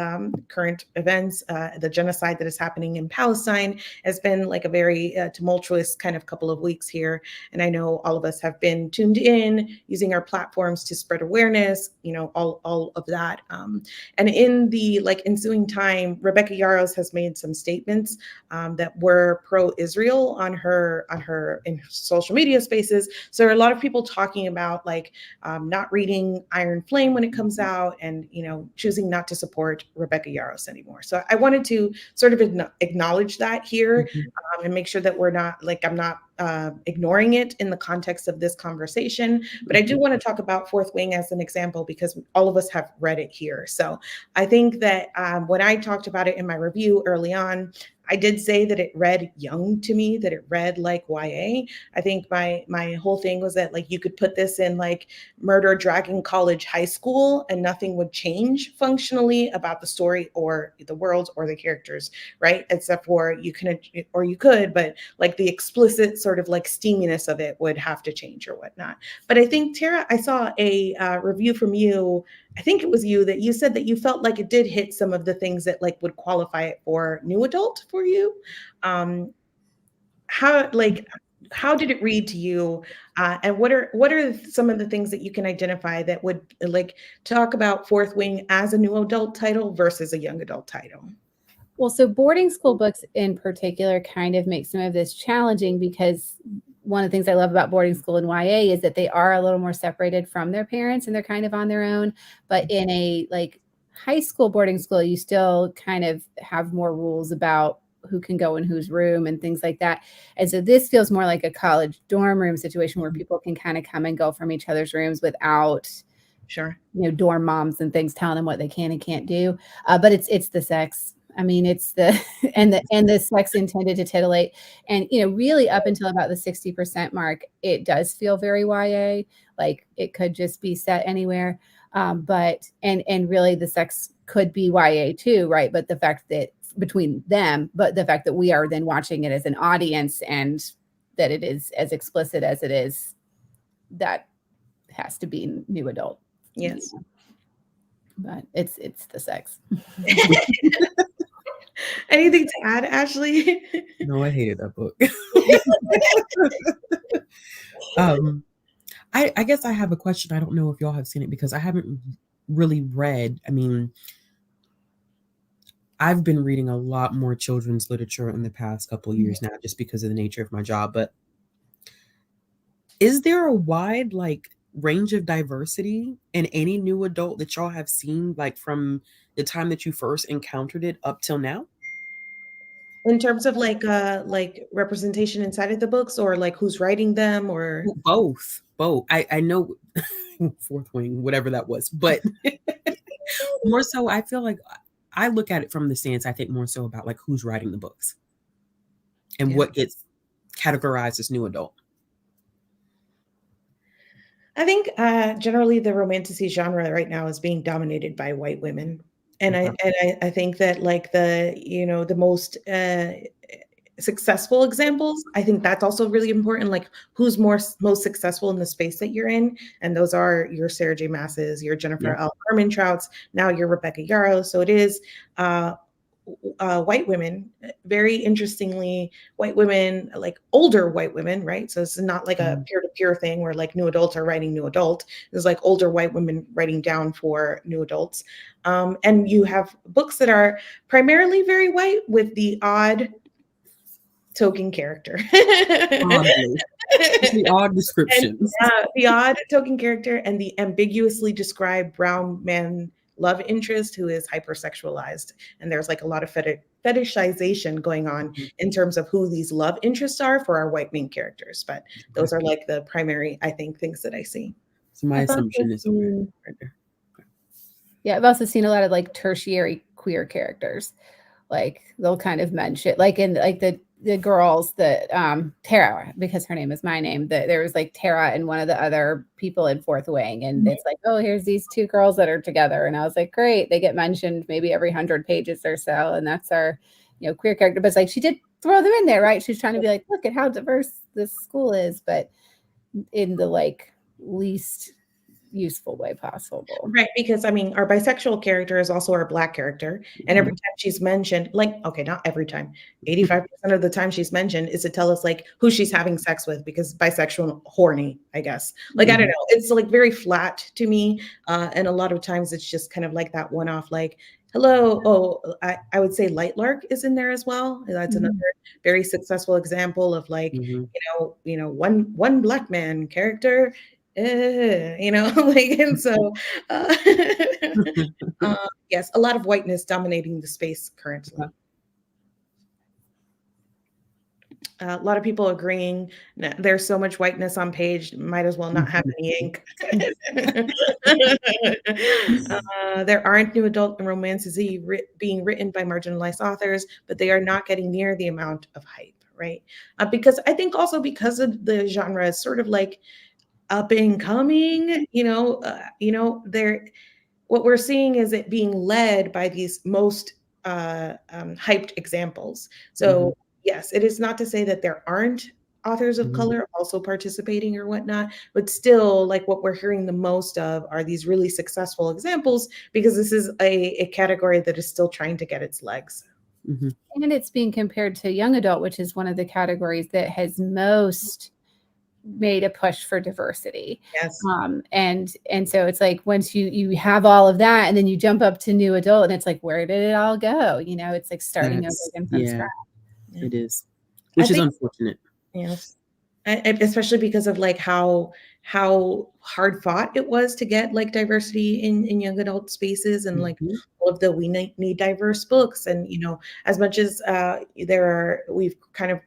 [SPEAKER 1] current events, the genocide that is happening in Palestine has been like a very tumultuous kind of couple of weeks here. And I know all of us have been tuned in using our platforms to spread awareness, all of that. And in the like ensuing time, Rebecca Yarros has made some statements that were pro-Israel on her in social media spaces. So there are a lot of people talking about like not reading Iron Flame when it comes out, and choosing not to support Rebecca Yarros anymore. So I wanted to sort of acknowledge that here, and make sure that we're not like I'm not ignoring it in the context of this conversation. But I do want to talk about Fourth Wing as an example because all of us have read it here. So I think that when I talked about it in my review early on, I did say that it read young to me, that it read like YA. I think my whole thing was that like you could put this in like Murder Dragon College High School and nothing would change functionally about the story or the world or the characters, right? Except for you could, but like the explicit sort of like steaminess of it would have to change or whatnot. But I think, Tara, I saw a review from you. I think it was you that you said that you felt like it did hit some of the things that like would qualify it for new adult for you. How did it read to you? And what are some of the things that you can identify that would like talk about Fourth Wing as a new adult title versus a young adult title?
[SPEAKER 2] Well, so boarding school books in particular kind of make some of this challenging because one of the things I love about boarding school and YA is that they are a little more separated from their parents and they're kind of on their own. But in a like high school boarding school, you still kind of have more rules about who can go in whose room and things like that. And so this feels more like a college dorm room situation where people can kind of come and go from each other's rooms without dorm moms and things telling them what they can and can't do. But it's the sex. I mean, it's the and the sex intended to titillate. And really up until about the 60% mark, it does feel very YA. Like it could just be set anywhere. But really the sex could be YA too, right? But the fact that between them, but the fact that we are then watching it as an audience and that it is as explicit as it is, that has to be new adult.
[SPEAKER 1] Yes.
[SPEAKER 2] But it's the sex.
[SPEAKER 1] Anything to add, Ashley?
[SPEAKER 3] No, I hated that book. I guess I have a question. I don't know if y'all have seen it because I haven't really read. I mean, I've been reading a lot more children's literature in the past couple of years now, just because of the nature of my job. But is there a wide range of diversity in any new adult that y'all have seen, like from the time that you first encountered it up till now?
[SPEAKER 1] In terms of like representation inside of the books, or like who's writing them, or
[SPEAKER 3] Both. I know Fourth Wing, whatever that was, but More so, I feel like I look at it from the stance, I think more so about like who's writing the books and
[SPEAKER 1] Yeah.
[SPEAKER 3] what gets categorized as new adult.
[SPEAKER 1] I think generally the romantasy genre right now is being dominated by white women. And
[SPEAKER 3] Okay.
[SPEAKER 1] I think that like the most successful examples, I think that's also really important. Like who's most successful in the space that you're in, and those are your Sarah J. Masses, your Jennifer
[SPEAKER 3] Yeah.
[SPEAKER 1] L. Armentrouts, now your Rebecca Yarros. So it is uh, white women, very interestingly, white women, like older white women, right? So it's not like a
[SPEAKER 3] Mhm.
[SPEAKER 1] peer-to-peer thing where like new adults are writing new adult. There's like older white women writing down for new adults. And you have books that are primarily very white with the odd token character.
[SPEAKER 3] Oddly. The odd
[SPEAKER 1] And
[SPEAKER 3] descriptions.
[SPEAKER 1] the odd token character and the ambiguously described brown man love interest who is hypersexualized. And there's like a lot of fetishization going on
[SPEAKER 3] Mhm.
[SPEAKER 1] in terms of who these love interests are for our white main characters. But those
[SPEAKER 3] Okay.
[SPEAKER 1] are like the primary, I think, things that I see.
[SPEAKER 3] So my
[SPEAKER 2] I've also
[SPEAKER 3] assumption is okay.
[SPEAKER 2] seen,
[SPEAKER 3] Right there.
[SPEAKER 2] yeah, I've also seen a lot of like tertiary queer characters. Like they'll kind of mention, like in like the girls that Tara, because her name is my name, that there was like Tara and one of the other people in Fourth Wing, and it's like, oh, here's these two girls that are together, and I was like, great, they get mentioned maybe every 100 pages or so, and that's our queer character. But it's like she did throw them in there, right? She's trying to be like, look at how diverse this school is, but in the like least useful way possible.
[SPEAKER 1] Right, because I mean, our bisexual character is also our black character, and every
[SPEAKER 3] Mhm.
[SPEAKER 1] time she's mentioned, like, okay, not every time, 85% of the time she's mentioned is to tell us like who she's having sex with because bisexual horny, I guess. Like, I don't
[SPEAKER 3] Mhm.
[SPEAKER 1] know, it's like very flat to me, and a lot of times it's just kind of like that one-off, like, hello. Oh, I would say Lightlark is in there as well. That's another
[SPEAKER 2] Mhm.
[SPEAKER 1] very successful example of like,
[SPEAKER 3] Mhm.
[SPEAKER 1] one black man character like, and so, uh, yes, a lot of whiteness dominating the space currently. A lot of people agreeing. There's so much whiteness on page, might as well not have any ink. There aren't new adult romances being written by marginalized authors, but they are not getting near the amount of hype, right? Because I think also because of the genre is sort of like up and coming, there what we're seeing is it being led by these most hyped examples.
[SPEAKER 3] Mhm.
[SPEAKER 1] So yes, it is not to say that there aren't authors of
[SPEAKER 3] Mhm.
[SPEAKER 1] color also participating or whatnot, but still, like what we're hearing the most of are these really successful examples because this is a category that is still trying to get its legs.
[SPEAKER 3] Mhm.
[SPEAKER 2] And it's being compared to young adult, which is one of the categories that has most made a push for diversity.
[SPEAKER 1] Yes.
[SPEAKER 2] And so it's like once you have all of that, and then you jump up to new adult, and it's like, where did it all go? It's like starting over again from
[SPEAKER 3] Yeah,
[SPEAKER 2] scratch.
[SPEAKER 1] Yeah.
[SPEAKER 3] it is,
[SPEAKER 1] I
[SPEAKER 3] which is
[SPEAKER 1] think
[SPEAKER 3] unfortunate.
[SPEAKER 1] yes. Especially because of like how hard fought it was to get like diversity in young adult spaces and like
[SPEAKER 3] Mhm.
[SPEAKER 1] all of the we need diverse books and as much as we've kind of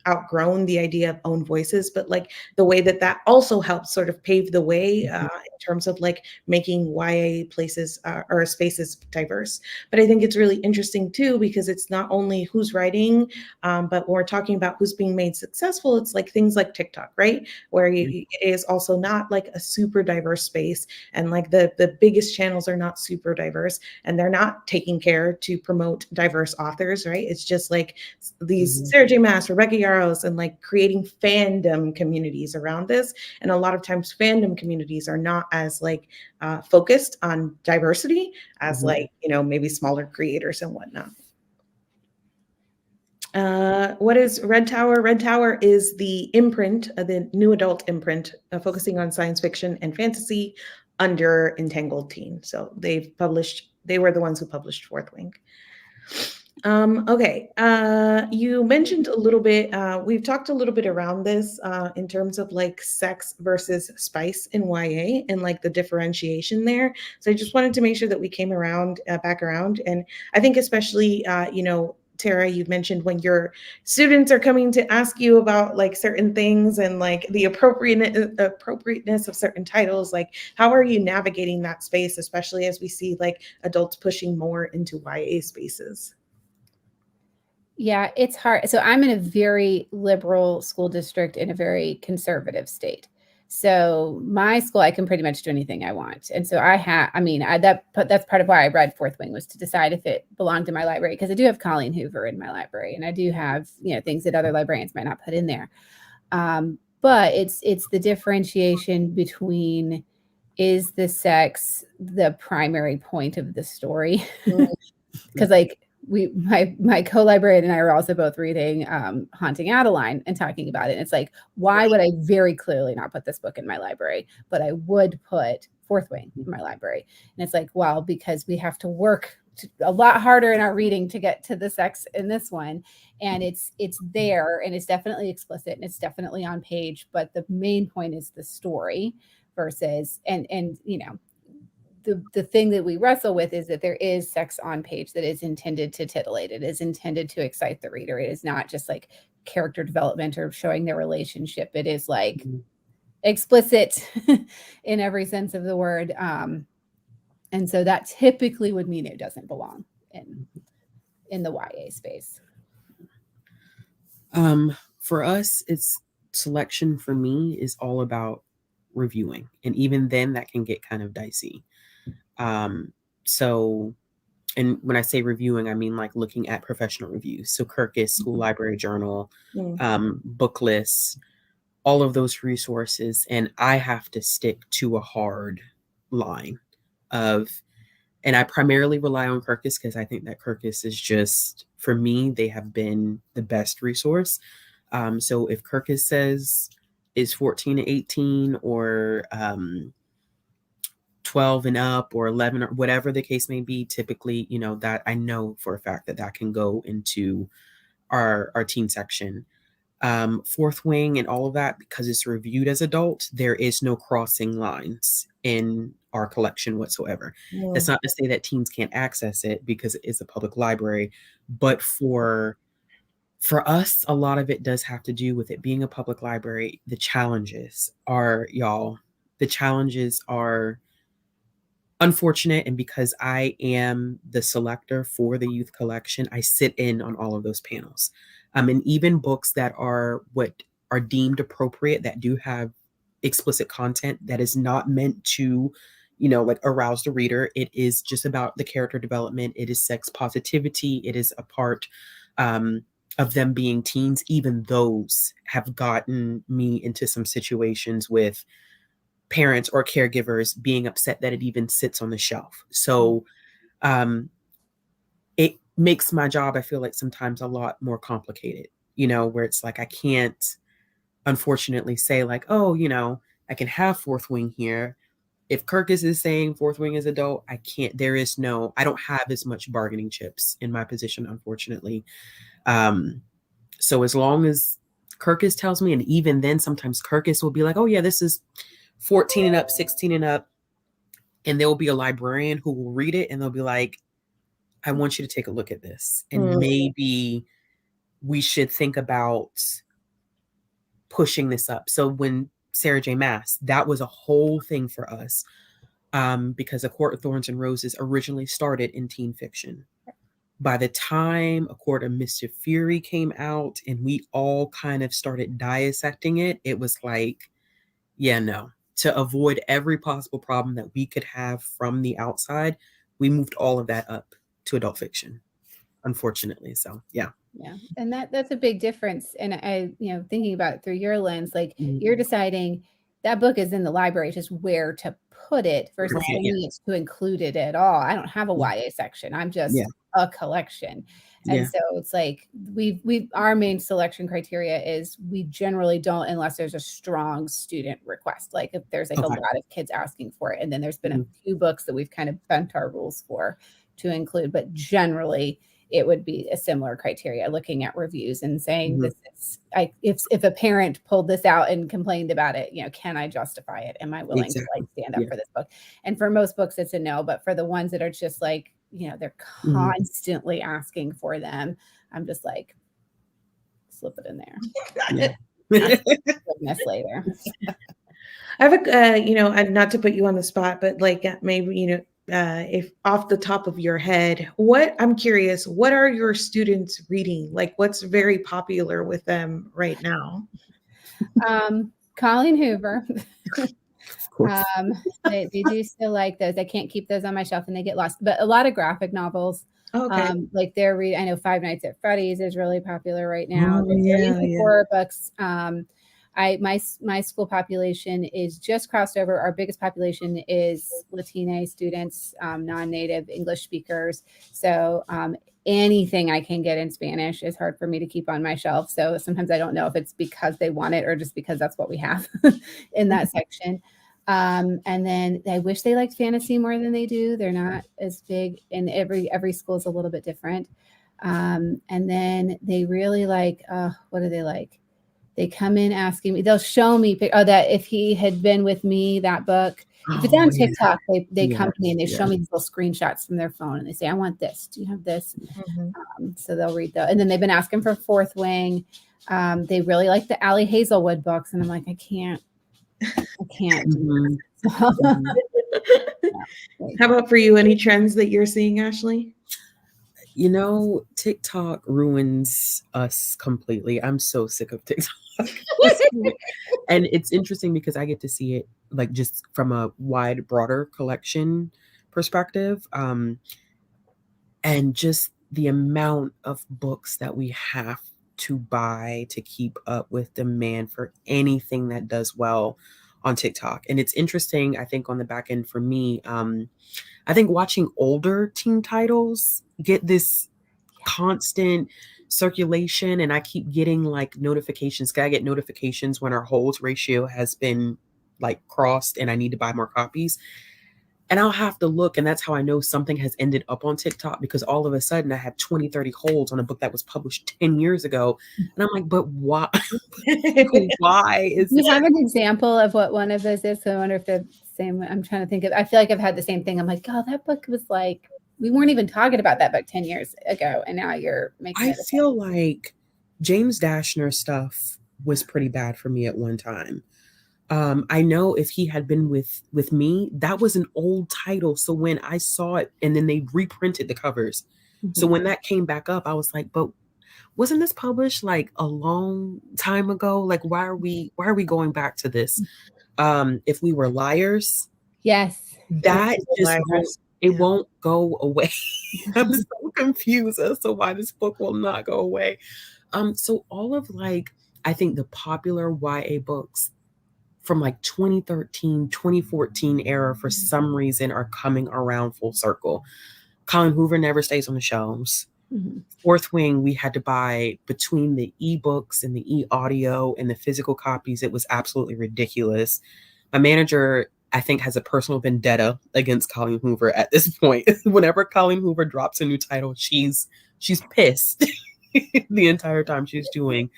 [SPEAKER 1] outgrown the idea of own voices, but like the way that also helps sort of pave the way
[SPEAKER 3] Mhm.
[SPEAKER 1] in terms of like making YA places or spaces diverse. But I think it's really interesting too because it's not only who's writing, but when we're talking about who's being made successful, it's like things like TikTok, right? Where it is also not like a super diverse space, and like the biggest channels are not super diverse, and they're not taking care to promote diverse authors, right? It's just like these
[SPEAKER 3] Mhm.
[SPEAKER 1] Sarah J. Maas, Rebecca Yarros, and like creating fandom communities around this. And a lot of times, fandom communities are not as like focused on diversity as
[SPEAKER 3] Mhm.
[SPEAKER 1] like maybe smaller creators and whatnot. What is Red Tower? Red Tower is the imprint, the new adult imprint, focusing on science fiction and fantasy under Entangled Teen. So they were the ones who published Fourth Wing. Okay. You mentioned a little bit, we've talked a little bit around this in terms of like sex versus spice in YA and like the differentiation there. So I just wanted to make sure that we came back around. And I think especially, Tara, you mentioned when your students are coming to ask you about like certain things and like the appropriateness of certain titles, like how are you navigating that space, especially as we see like adults pushing more into YA spaces?
[SPEAKER 2] Yeah, it's hard. So I'm in a very liberal school district in a very conservative state. So my school, I can pretty much do anything I want. And so that's part of why I read Fourth Wing, was to decide if it belonged to my library, because I do have Colleen Hoover in my library, and I do have, things that other librarians might not put in there. But it's the differentiation between, is the sex the primary point of the story? Because like my co-librarian and I were also both reading Haunting Adeline and talking about it. And it's like, why would I very clearly not put this book in my library, but I would put Fourth Wing in my library? And it's like, well, because we have to work a lot harder in our reading to get to the sex in this one. And it's there, and it's definitely explicit, and it's definitely on page, but the main point is the story versus, and the thing that we wrestle with is that there is sex on page that is intended to titillate. It is intended to excite the reader. It is not just like character development or showing their relationship. It is like explicit in every sense of the word. And so that typically would mean it doesn't belong in the YA space.
[SPEAKER 3] For us, it's selection for me is all about reviewing. And even then that can get kind of dicey. So, and when I say reviewing, I mean like looking at professional reviews. So Kirkus, School Library Journal, book lists, all of those resources. And I have to stick to a hard line of, and I primarily rely on Kirkus because I think that Kirkus is just, for me, they have been the best resource. So if Kirkus says is 14 to 18 or 12 and up or 11 or whatever the case may be, typically, that I know for a fact that can go into our teen section. Fourth Wing and all of that, because it's reviewed as adult, there is no crossing lines in our collection whatsoever. That's not to say that teens can't access it, because it is a public library, but for us, a lot of it does have to do with it being a public library. The challenges are unfortunate, and because I am the selector for the youth collection, I sit in on all of those panels. And even books that are what are deemed appropriate, that do have explicit content that is not meant to, like arouse the reader. It is just about the character development. It is sex positivity. It is a part of them being teens. Even those have gotten me into some situations with parents or caregivers being upset that it even sits on the shelf. So it makes my job, I feel like, sometimes a lot more complicated, where it's like I can't unfortunately say like, oh, I can have Fourth Wing here. If Kirkus is saying Fourth Wing is adult, I can't. I don't have as much bargaining chips in my position, unfortunately. So as long as Kirkus tells me, and even then sometimes Kirkus will be like, oh yeah, this is 14 and up, 16 and up. And there will be a librarian who will read it and they'll be like, I want you to take a look at this. And maybe we should think about pushing this up. So when Sarah J. Maas, that was a whole thing for us, because A Court of Thorns and Roses originally started in teen fiction. By the time A Court of Mischief Fury came out and we all kind of started dissecting it, it was like, yeah, no. To avoid every possible problem that we could have from the outside, we moved all of that up to adult fiction, unfortunately. So, yeah.
[SPEAKER 2] Yeah. And that's a big difference. And I, thinking about it through your lens, like you're deciding that book is in the library, just where to put it versus me, it's to include it at all. I don't have a YA section. I'm just a collection. And so it's like our main selection criteria is we generally don't, unless there's a strong student request, like if there's like a lot of kids asking for it. And then there's been a few books that we've kind of bent our rules for to include, but generally it would be a similar criteria, looking at reviews and saying this is, if a parent pulled this out and complained about it, can I justify it? Am I willing to like stand up for this book? And for most books, it's a no, but for the ones that are just like, they're constantly asking for them, I'm just like, slip it in there.
[SPEAKER 3] Yeah.
[SPEAKER 2] Goodness later.
[SPEAKER 1] I have a, not to put you on the spot, but like maybe, if off the top of your head, I'm curious, what are your students reading? Like what's very popular with them right now?
[SPEAKER 2] Colleen Hoover.
[SPEAKER 3] Of course.
[SPEAKER 2] They do still like those. I can't keep those on my shelf and they get lost, but a lot of graphic novels.
[SPEAKER 1] Okay.
[SPEAKER 2] Like they're reading, I know Five Nights at Freddy's is really popular right now.
[SPEAKER 3] Oh, yeah,
[SPEAKER 2] Horror books. My school population is just crossed over. Our biggest population is Latina students, non-native English speakers. So anything I can get in Spanish is hard for me to keep on my shelf. So sometimes I don't know if it's because they want it or just because that's what we have in that section. And then I wish they liked fantasy more than they do. They're not as big, and every school is a little bit different. And then they really like, what do they like? They come in asking me, they'll show me, that If He Had Been With Me, that book. If it's on TikTok, they come to me and they show me these little screenshots from their phone and they say, I want this. Do you have this? So they'll read those. And then they've been asking for Fourth Wing. They really like the Allie Hazelwood books. And I'm like, I can't.
[SPEAKER 1] How about for you? Any trends that you're seeing, Ashley?
[SPEAKER 3] TikTok ruins us completely. I'm so sick of TikTok. And it's interesting because I get to see it like just from a wide, broader collection perspective. And just the amount of books that we have to buy to keep up with demand for anything that does well on TikTok. And it's interesting, I think, on the back end for me, I think watching older teen titles get this constant circulation, and I keep getting like notifications. I get notifications when our holds ratio has been like crossed and I need to buy more copies. And I'll have to look, and that's how I know something has ended up on TikTok, because all of a sudden I have 20, 30 holds on a book that was published 10 years ago. And I'm like, but why? Why is
[SPEAKER 2] you have an example of what one of those is? So I wonder if they're the same. I'm trying to think of, I feel like I've had the same thing. I'm like, oh, that book was like, we weren't even talking about that book 10 years ago. And now you're making
[SPEAKER 3] I feel like James Dashner stuff was pretty bad for me at one time. I know If He Had Been with Me, that was an old title. So when I saw it, and then they reprinted the covers. So when that came back up, I was like, but wasn't this published like a long time ago? Like, why are we going back to this? If We Were Liars.
[SPEAKER 2] Yes.
[SPEAKER 3] That just won't go away. I'm so confused as to why this book will not go away. So all of like, I think the popular YA books from like 2013, 2014 era for some reason are coming around full circle. Colleen Hoover never stays on the shelves. Fourth Wing, we had to buy between the ebooks and the e-audio and the physical copies. It was absolutely ridiculous. My manager, I think, has a personal vendetta against Colleen Hoover at this point. Whenever Colleen Hoover drops a new title, she's pissed the entire time she's doing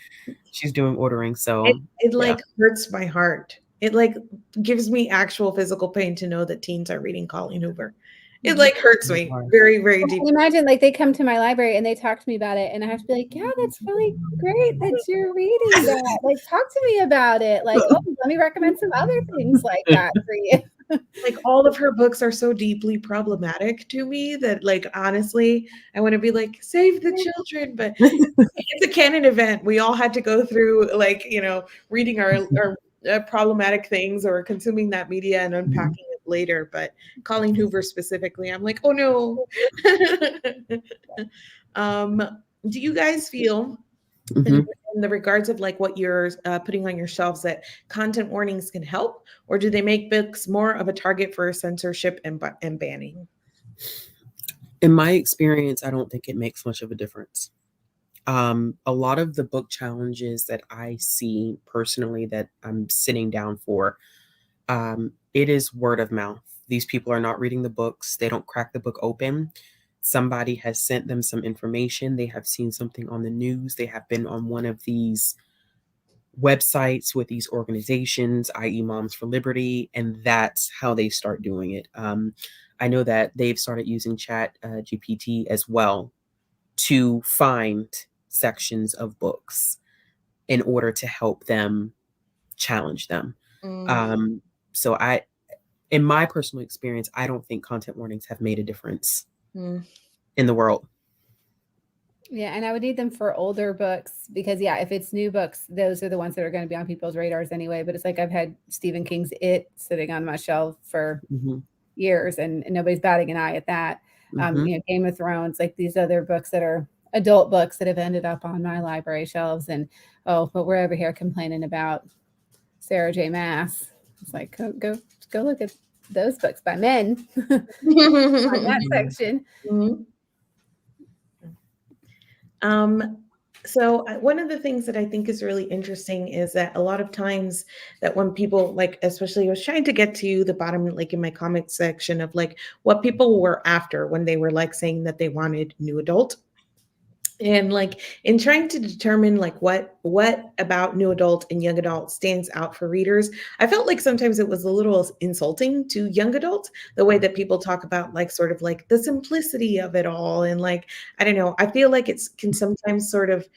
[SPEAKER 3] ordering. So
[SPEAKER 1] it like hurts my heart. It like gives me actual physical pain to know that teens are reading Colleen Hoover. It like hurts me very, very deeply.
[SPEAKER 2] Imagine like they come to my library and they talk to me about it, and I have to be like, yeah, that's really great that you're reading that. Like, talk to me about it. Like, oh, let me recommend some other things like that for you.
[SPEAKER 1] Like all of her books are so deeply problematic to me that like honestly I want to be like, save the children, but it's a canon event. We all had to go through like, reading our problematic things or consuming that media and unpacking it later. But Colleen Hoover specifically, I'm like, oh no. Do you guys feel in the regards of like what you're putting on your shelves that content warnings can help, or do they make books more of a target for censorship and banning?
[SPEAKER 3] In my experience, I don't think it makes much of a difference. A lot of the book challenges that I see personally that I'm sitting down for, it is word of mouth. These people are not reading the books. They don't crack the book open. Somebody has sent them some information. They have seen something on the news. They have been on one of these websites with these organizations, i.e. Moms for Liberty, and that's how they start doing it. I know that they've started using Chat GPT as well to find sections of books in order to help them challenge them. So in my personal experience, I don't think content warnings have made a difference in the world.
[SPEAKER 2] Yeah, and I would need them for older books because, yeah, if it's new books, those are the ones that are going to be on people's radars anyway. But it's like I've had Stephen King's It sitting on my shelf for years, and nobody's batting an eye at that. Game of Thrones, like these other books that are adult books that have ended up on my library shelves. And but we're over here complaining about Sarah J. Maas. It's like go look at those books by men on that section.
[SPEAKER 1] So one of the things that I think is really interesting is that a lot of times that when people, like, especially I was trying to get to the bottom, like in my comment section of like what people were after when they were like saying that they wanted new adult. And like in trying to determine like what about new adult and young adult stands out for readers, I felt like sometimes it was a little insulting to young adult, the way that people talk about like sort of like the simplicity of it all. And like, I don't know, I feel like it can sometimes sort of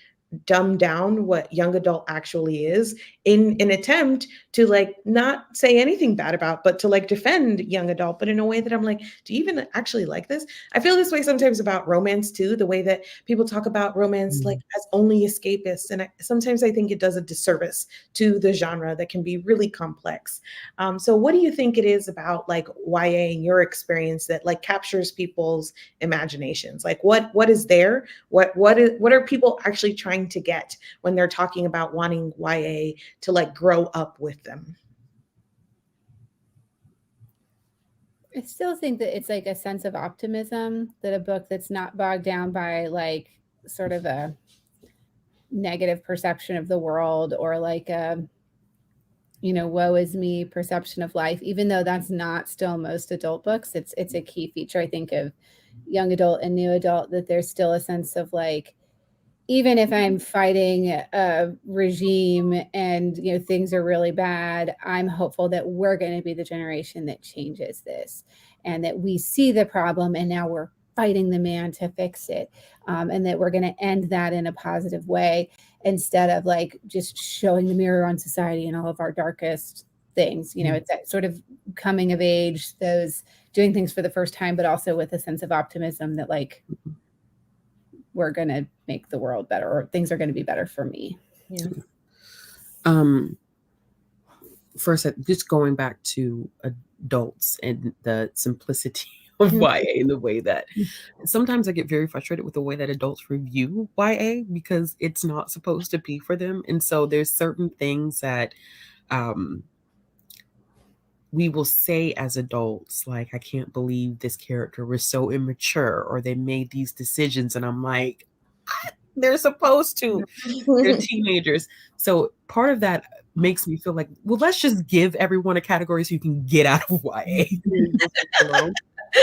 [SPEAKER 1] dumb down what young adult actually is in an attempt to like not say anything bad about, but to like defend young adult, but in a way that I'm like, do you even actually like this? I feel this way sometimes about romance too, the way that people talk about romance like as only escapists. And sometimes I think it does a disservice to the genre that can be really complex. So what do you think it is about like YA in your experience that like captures people's imaginations? Like what is there? What are people actually trying to get when they're talking about wanting YA to like grow up with them?
[SPEAKER 2] I still think that it's like a sense of optimism, that a book that's not bogged down by like sort of a negative perception of the world or like a woe is me perception of life, even though that's not still most adult books. It's a key feature, I think, of young adult and new adult, that there's still a sense of like, even if I'm fighting a regime and things are really bad, I'm hopeful that we're going to be the generation that changes this, and that we see the problem and now we're fighting the man to fix it, and that we're going to end that in a positive way, instead of like just showing the mirror on society and all of our darkest things. It's that sort of coming of age, those doing things for the first time, but also with a sense of optimism that like we're going to make the world better, or things are going to be better for me.
[SPEAKER 1] Yeah.
[SPEAKER 3] First, just going back to adults and the simplicity of YA, in the way that sometimes I get very frustrated with the way that adults review YA, because it's not supposed to be for them. And so there's certain things that we will say as adults, like, I can't believe this character was so immature, or they made these decisions. And I'm like, they're supposed to. They're teenagers. So part of that makes me feel like, well, let's just give everyone a category so you can get out of YA.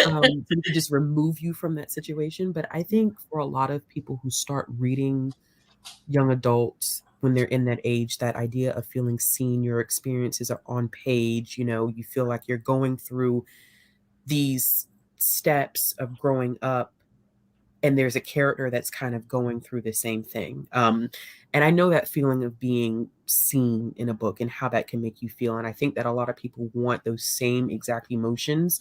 [SPEAKER 3] So we can just remove you from that situation. But I think for a lot of people who start reading young adults when they're in that age, that idea of feeling seen, your experiences are on page, you feel like you're going through these steps of growing up, and there's a character that's kind of going through the same thing. And I know that feeling of being seen in a book and how that can make you feel. And I think that a lot of people want those same exact emotions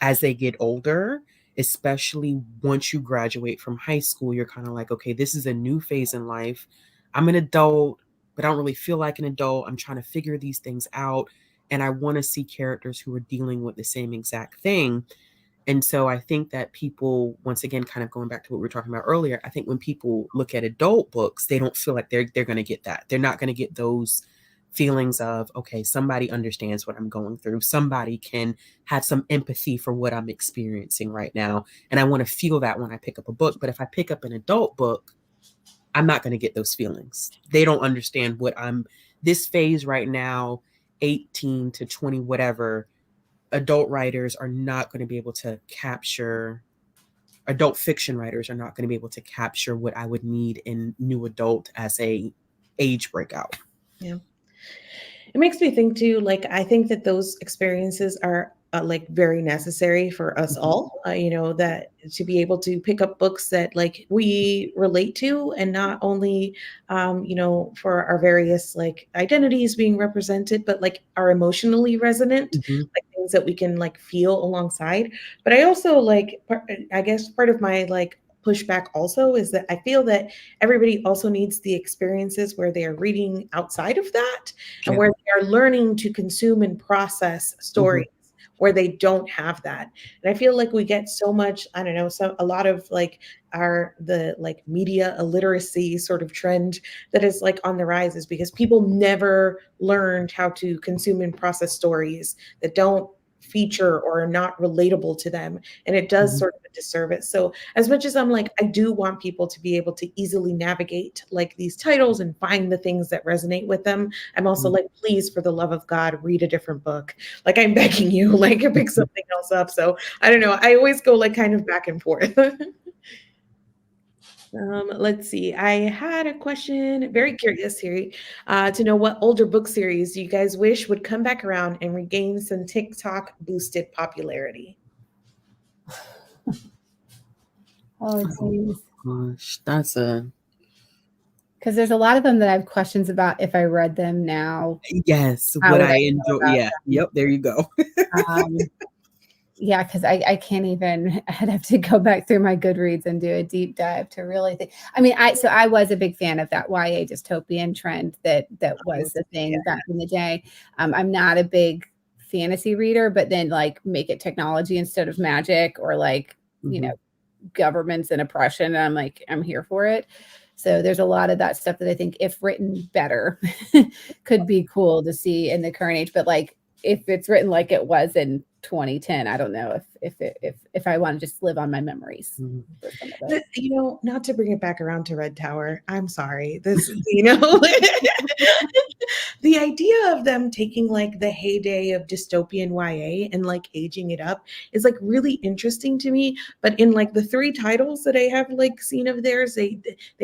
[SPEAKER 3] as they get older, especially once you graduate from high school. You're kind of like, okay, this is a new phase in life. I'm an adult, but I don't really feel like an adult. I'm trying to figure these things out. And I want to see characters who are dealing with the same exact thing. And so I think that people, once again, kind of going back to what we were talking about earlier, I think when people look at adult books, they don't feel like they're going to get that. They're not going to get those feelings of, okay, somebody understands what I'm going through. Somebody can have some empathy for what I'm experiencing right now. And I want to feel that when I pick up a book. But if I pick up an adult book, I'm not going to get those feelings. They don't understand what this phase right now, 18 to 20, whatever. Adult writers are not going to be able to capture, adult fiction writers are not going to be able to capture what I would need in new adult as a age breakout.
[SPEAKER 1] Yeah. It makes me think too, like, I think that those experiences are like very necessary for us all, that to be able to pick up books that like we relate to, and not only for our various like identities being represented, but like are emotionally resonant,
[SPEAKER 3] Mhm.
[SPEAKER 1] like things that we can like feel alongside. But I also like, I guess part of my like pushback also is that I feel that everybody also needs the experiences where they are reading outside of that, and
[SPEAKER 3] Yeah.
[SPEAKER 1] where they are learning to consume and process
[SPEAKER 3] Mhm.
[SPEAKER 1] stories where they don't have that. And I feel like we get so much, I don't know, so a lot of like the like media illiteracy sort of trend that is like on the rise, is because people never learned how to consume and process stories that don't feature or are not relatable to them, and it does
[SPEAKER 3] Mhm.
[SPEAKER 1] sort of a disservice. So as much as I'm like, I do want people to be able to easily navigate like these titles and find the things that resonate with them, I'm also
[SPEAKER 3] Mhm.
[SPEAKER 1] like, please, for the love of God, read a different book. Like, I'm begging you, like pick something else up. So I don't know, I always go like kind of back and forth. Let's see. I had a question, very curious here, to know what older book series you guys wish would come back around and regain some TikTok boosted popularity.
[SPEAKER 2] Oh, geez.
[SPEAKER 3] Gosh, that's a
[SPEAKER 2] Because there's a lot of them that I have questions about if I read them now.
[SPEAKER 3] yes.
[SPEAKER 2] How
[SPEAKER 3] Would
[SPEAKER 2] would
[SPEAKER 3] I
[SPEAKER 2] I feel
[SPEAKER 3] enjoy?
[SPEAKER 2] about
[SPEAKER 3] Yeah. Yep. There you go.
[SPEAKER 2] them? Yeah, because I can't even. I'd have to go back through my Goodreads and do a deep dive to really think. I mean, I was a big fan of that YA dystopian trend that was the
[SPEAKER 1] Yeah.
[SPEAKER 2] thing back in the day. I'm not a big fantasy reader, but then like make it technology instead of magic, or like
[SPEAKER 3] Mhm.
[SPEAKER 2] governments and oppression, and I'm like, I'm here for it. So there's a lot of that stuff that I think, if written better, could be cool to see in the current age. But like, if it's written like it was in 2010, I don't know if I want to just live on my memories
[SPEAKER 3] Mhm.
[SPEAKER 2] for some of it.
[SPEAKER 1] But, not to bring it back around to Red Tower, I'm sorry. The idea of them taking like the heyday of dystopian YA and like aging it up is like really interesting to me. But in like the three titles that I have like seen of theirs, they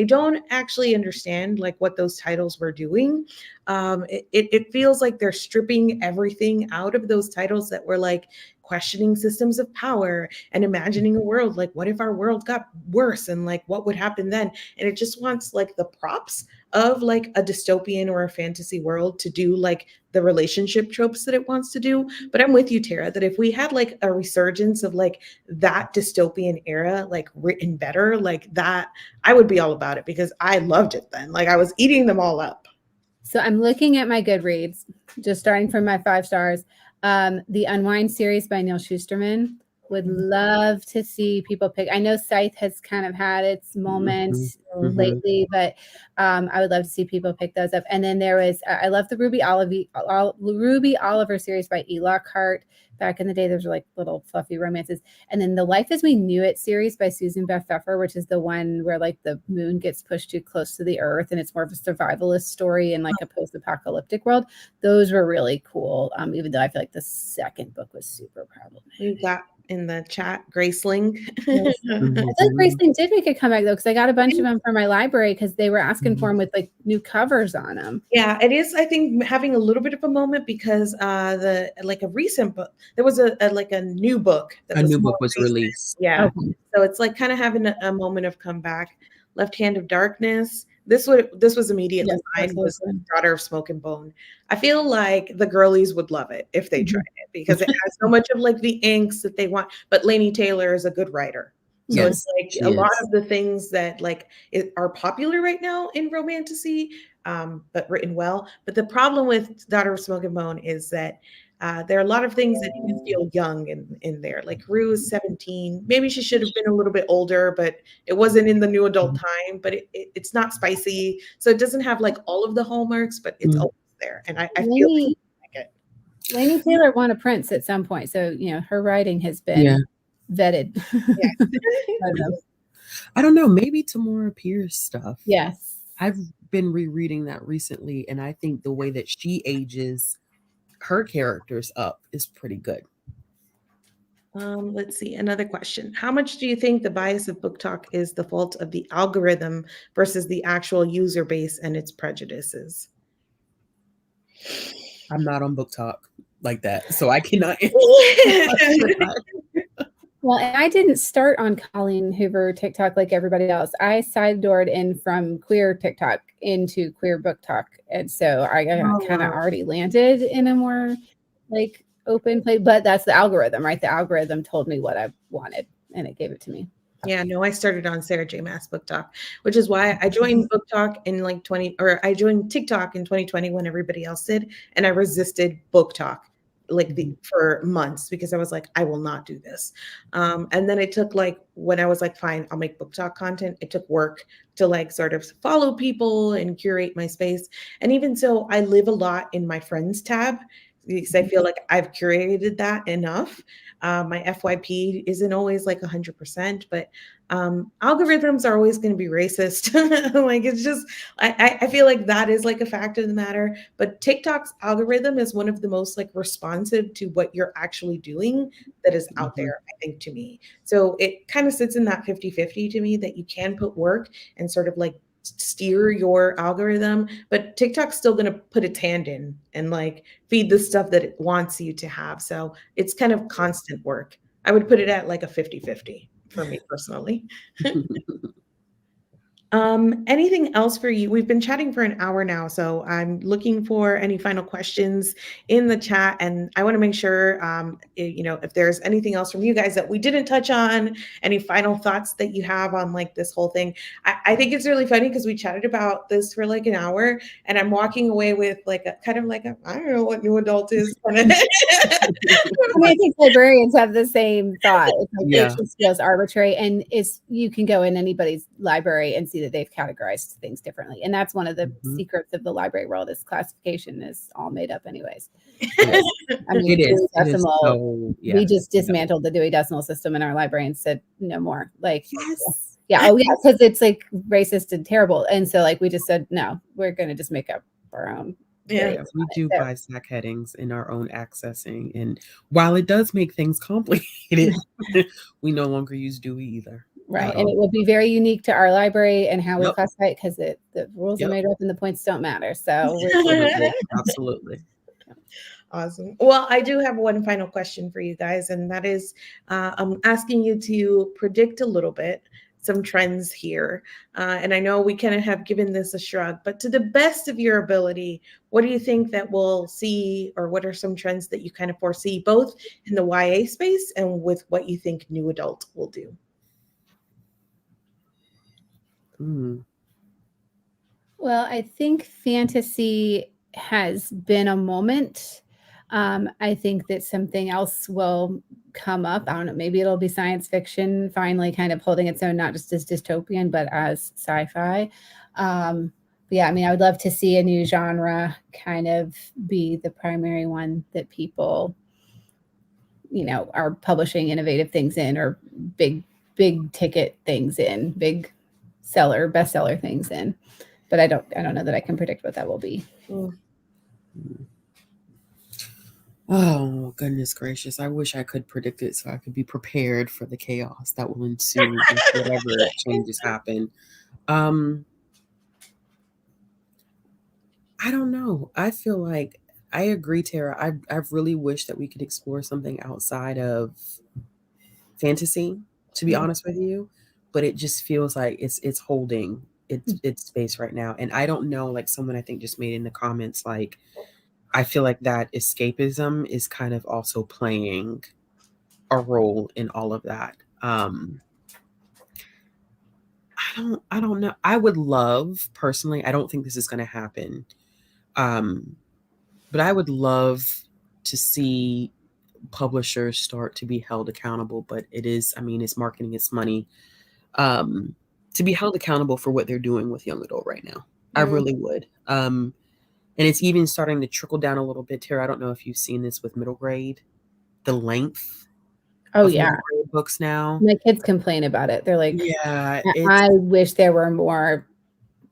[SPEAKER 1] don't actually understand like what those titles were doing. It feels like they're stripping everything out of those titles that were like questioning systems of power and imagining a world like, what if our world got worse, and like what would happen then? And it just wants like the props of like a dystopian or a fantasy world to do like the relationship tropes that it wants to do. But I'm with you, Tara, that if we had like a resurgence of like that dystopian era, like written better, like that, I would be all about it, because I loved it then. Like I was eating them all up.
[SPEAKER 2] So I'm looking at my Goodreads, just starting from my 5 stars. The Unwind series by Neil Shusterman. Would love to see people pick. I know Scythe has kind of had its
[SPEAKER 3] Mhm.
[SPEAKER 2] moments
[SPEAKER 3] Mhm.
[SPEAKER 2] lately, but I would love to see people pick those up. And then there was, I love the Ruby Oliver series by E. Lockhart. Back in the day, those were like little fluffy romances. And then the Life as We Knew It series by Susan Beth Pfeffer, which is the one where like the moon gets pushed too close to the earth, and it's more of a survivalist story in like a post-apocalyptic world. Those were really cool. Even though I feel like the second book was super problematic.
[SPEAKER 1] We've got in the chat Graceling.
[SPEAKER 2] Yes. I thought
[SPEAKER 3] Mhm.
[SPEAKER 2] Graceling did make a comeback though, because I got a bunch of them from my library because they were asking for
[SPEAKER 3] Mhm.
[SPEAKER 2] them with like new covers on them.
[SPEAKER 1] Yeah, it is, I think, having a little bit of a moment, because the like a recent book, there was a like a new book that
[SPEAKER 3] A
[SPEAKER 1] was
[SPEAKER 3] new
[SPEAKER 1] more
[SPEAKER 3] book was
[SPEAKER 1] recent.
[SPEAKER 3] released.
[SPEAKER 1] Yeah.
[SPEAKER 2] Okay.
[SPEAKER 1] So it's like kind of having a moment of comeback. Left Hand of Darkness. This was immediately
[SPEAKER 2] Yes,
[SPEAKER 1] mine, was
[SPEAKER 2] absolutely.
[SPEAKER 1] Daughter of Smoke and Bone. I feel like the girlies would love it if they tried
[SPEAKER 2] Mhm.
[SPEAKER 1] it, because it has so much of like the angst that they want. But Laini Taylor is a good writer. So
[SPEAKER 2] Mhm.
[SPEAKER 1] it's
[SPEAKER 3] Yes,
[SPEAKER 1] like
[SPEAKER 3] she
[SPEAKER 1] a lot
[SPEAKER 3] is.
[SPEAKER 1] of the things that like are popular right now in romantasy, but written well. But the problem with Daughter of Smoke and Bone is that there are a lot of things that even feel young in there. Like Rue is 17. Maybe she should have been a little bit older, but it wasn't in the new adult
[SPEAKER 3] Mhm.
[SPEAKER 1] time. But it's not spicy. So it doesn't have like all of the hallmarks, but it's
[SPEAKER 3] Mhm.
[SPEAKER 1] always there. And I feel
[SPEAKER 2] Lainey,
[SPEAKER 1] like it.
[SPEAKER 2] Lainey Taylor won a Prince at some point, so her writing has
[SPEAKER 3] Yeah.
[SPEAKER 2] been vetted.
[SPEAKER 1] Yes.
[SPEAKER 2] by them.
[SPEAKER 3] I don't know. Maybe Tamora Pierce stuff.
[SPEAKER 2] Yes.
[SPEAKER 3] I've been rereading that recently, and I think the way that she ages her characters up is pretty good.
[SPEAKER 1] Let's see. Another question. How much do you think the bias of book talk is the fault of the algorithm versus the actual user base and its prejudices?
[SPEAKER 3] I'm not on Book Talk. like that, so I cannot.
[SPEAKER 2] Well, and I didn't start on Colleen Hoover TikTok like everybody else. I side-doored in from queer TikTok into queer book talk. And so I
[SPEAKER 1] Oh,
[SPEAKER 2] kind of
[SPEAKER 1] wow.
[SPEAKER 2] already landed in a more like open place, but that's the algorithm, right? The algorithm told me what I wanted and it gave it to me.
[SPEAKER 1] Yeah, no, I started on Sarah J. Maas Book Talk, which is why I joined Book Talk in like 20, or I joined TikTok in 2020 when everybody else did, and I resisted Book Talk for months because I was like, I will not do this. And then it took like when I was like, fine, I'll make Book Talk content. It took work to like sort of follow people and curate my space. And even so, I live a lot in my friends tab because I feel like I've curated that enough. My FYP isn't always like 100%, but algorithms are always going to be racist. Like it's just, I feel like that is like a fact of the matter. But TikTok's algorithm is one of the most like responsive to what you're actually doing that is out there, I think, to me. So it kind of sits in that 50-50 to me that you can put work and sort of like steer your algorithm, but TikTok's still going to put its hand in and like feed the stuff that it wants you to have. So it's kind of constant work. I would put it at like a 50-50 for me personally. Anything else for you? We've been chatting for an hour now, so I'm looking for any final questions in the chat, and I want to make sure, if there's anything else from you guys that we didn't touch on, any final thoughts that you have on like this whole thing. I think it's really funny because we chatted about this for like an hour, and I'm walking away with like a kind of like a I don't know what new adult is. Kind of.
[SPEAKER 2] I think librarians have the same thought. It's like
[SPEAKER 3] Yeah.
[SPEAKER 2] it just feels arbitrary, and you can go in anybody's library and see that they've categorized things differently, and that's one of the secrets of the library world. Is classification is all made up, anyways. I mean,
[SPEAKER 3] It is.
[SPEAKER 2] Dewey Decimal,
[SPEAKER 3] So,
[SPEAKER 2] we just dismantled the Dewey Decimal System in our library and said no more. Like,
[SPEAKER 1] Yes.
[SPEAKER 2] yeah, oh yeah, because it's like racist and terrible, and so like we just said no, we're going to just make up our own.
[SPEAKER 1] Yeah.
[SPEAKER 3] We do by SAC headings in our own accessing, and while it does make things complicated, we no longer use Dewey either.
[SPEAKER 2] Right, and it will be very unique to our library and how we
[SPEAKER 3] Yep.
[SPEAKER 2] classify it because the rules are made up and the points don't matter. So
[SPEAKER 3] Absolutely.
[SPEAKER 1] Awesome. Well, I do have one final question for you guys, and that is I'm asking you to predict a little bit some trends here. And I know we kind of have given this a shrug, but to the best of your ability, what do you think that we'll see, or what are some trends that you kind of foresee both in the YA space and with what you think new adult will do?
[SPEAKER 2] Well, I think fantasy has been a moment. I think that something else will come up. I don't know, maybe it'll be science fiction finally kind of holding its own, not just as dystopian, but as sci-fi. Yeah, I mean, I would love to see a new genre kind of be the primary one that people, are publishing innovative things in, or big ticket things in, big bestseller things in. But I don't know that I can predict what that will be.
[SPEAKER 3] Oh, goodness gracious. I wish I could predict it so I could be prepared for the chaos that will ensue if whatever changes happen. I don't know. I feel like I agree, Tara. I really wish that we could explore something outside of fantasy, to be honest with you. But it just feels like it's holding its space right now. And I don't know, like someone I think just made in the comments, like, I feel like that escapism is kind of also playing a role in all of that. I don't know. I would love, personally, I don't think this is going to happen. But I would love to see publishers start to be held accountable, but it's marketing, it's money, to be held accountable for what they're doing with young adult right now. I really would. And it's even starting to trickle down a little bit, Tara. I don't know if you've seen this with middle grade, the length of middle grade books now.
[SPEAKER 2] My kids complain about it. They're like,
[SPEAKER 3] yeah,
[SPEAKER 2] I wish there were more,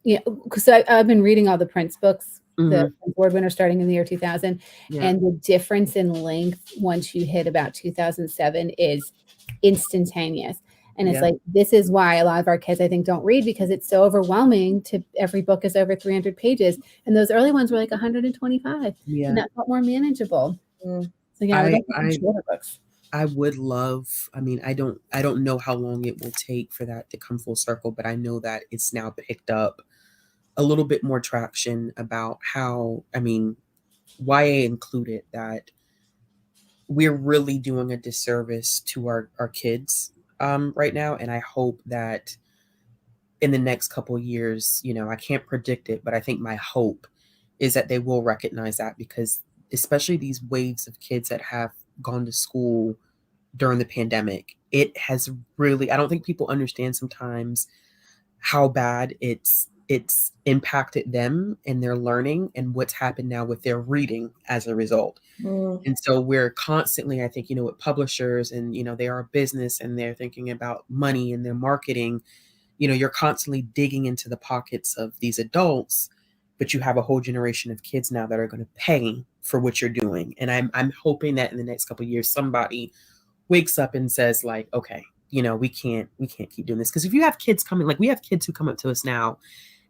[SPEAKER 2] because I've been reading all the Prince books, the award winner starting in the year 2000, and the difference in length once you hit about 2007 is instantaneous. And it's like, this is why a lot of our kids, I think, don't read, because it's so overwhelming. Every book is over 300 pages. And those early ones were like 125. And that felt more manageable.
[SPEAKER 1] Mm.
[SPEAKER 2] So yeah, I would
[SPEAKER 3] I
[SPEAKER 2] like to
[SPEAKER 3] I
[SPEAKER 2] see shorter books.
[SPEAKER 3] I would love, I mean, I don't know how long it will take for that to come full circle, but I know that it's now picked up a little bit more traction about how, I mean, YA included, that we're really doing a disservice to our kids right now. And I hope that in the next couple years, I can't predict it, but I think my hope is that they will recognize that, because especially these waves of kids that have gone to school during the pandemic, it has really, I don't think people understand sometimes how bad it's impacted them and their learning and what's happened now with their reading as a result.
[SPEAKER 1] Mm.
[SPEAKER 3] And so we're constantly, I think, with publishers, and they are a business and they're thinking about money and their marketing, you're constantly digging into the pockets of these adults, but you have a whole generation of kids now that are going to pay for what you're doing. And I'm hoping that in the next couple of years somebody wakes up and says, like, okay, we can't keep doing this. Because if you have kids coming, like we have kids who come up to us now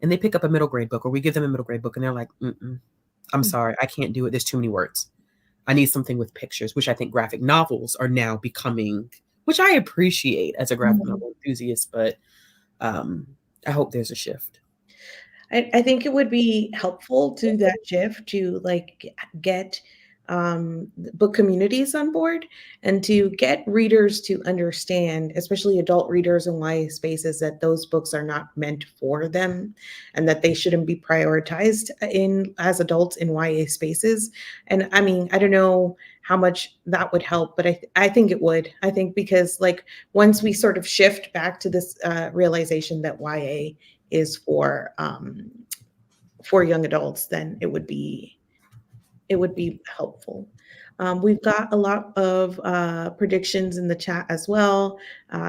[SPEAKER 3] and they pick up a middle grade book, or we give them a middle grade book, and they're like, I'm sorry, I can't do it, there's too many words, I need something with pictures, which I think graphic novels are now becoming, which I appreciate as a graphic
[SPEAKER 1] Mhm.
[SPEAKER 3] novel enthusiast, but I hope there's a shift.
[SPEAKER 1] I think it would be helpful to that shift to like get book communities on board and to get readers to understand, especially adult readers in YA spaces, that those books are not meant for them and that they shouldn't be prioritized in as adults in YA spaces. And I mean, I don't know how much that would help, but I think it would. I think because like once we sort of shift back to this realization that YA is for young adults, then it would be helpful. We've got a lot of predictions in the chat as well.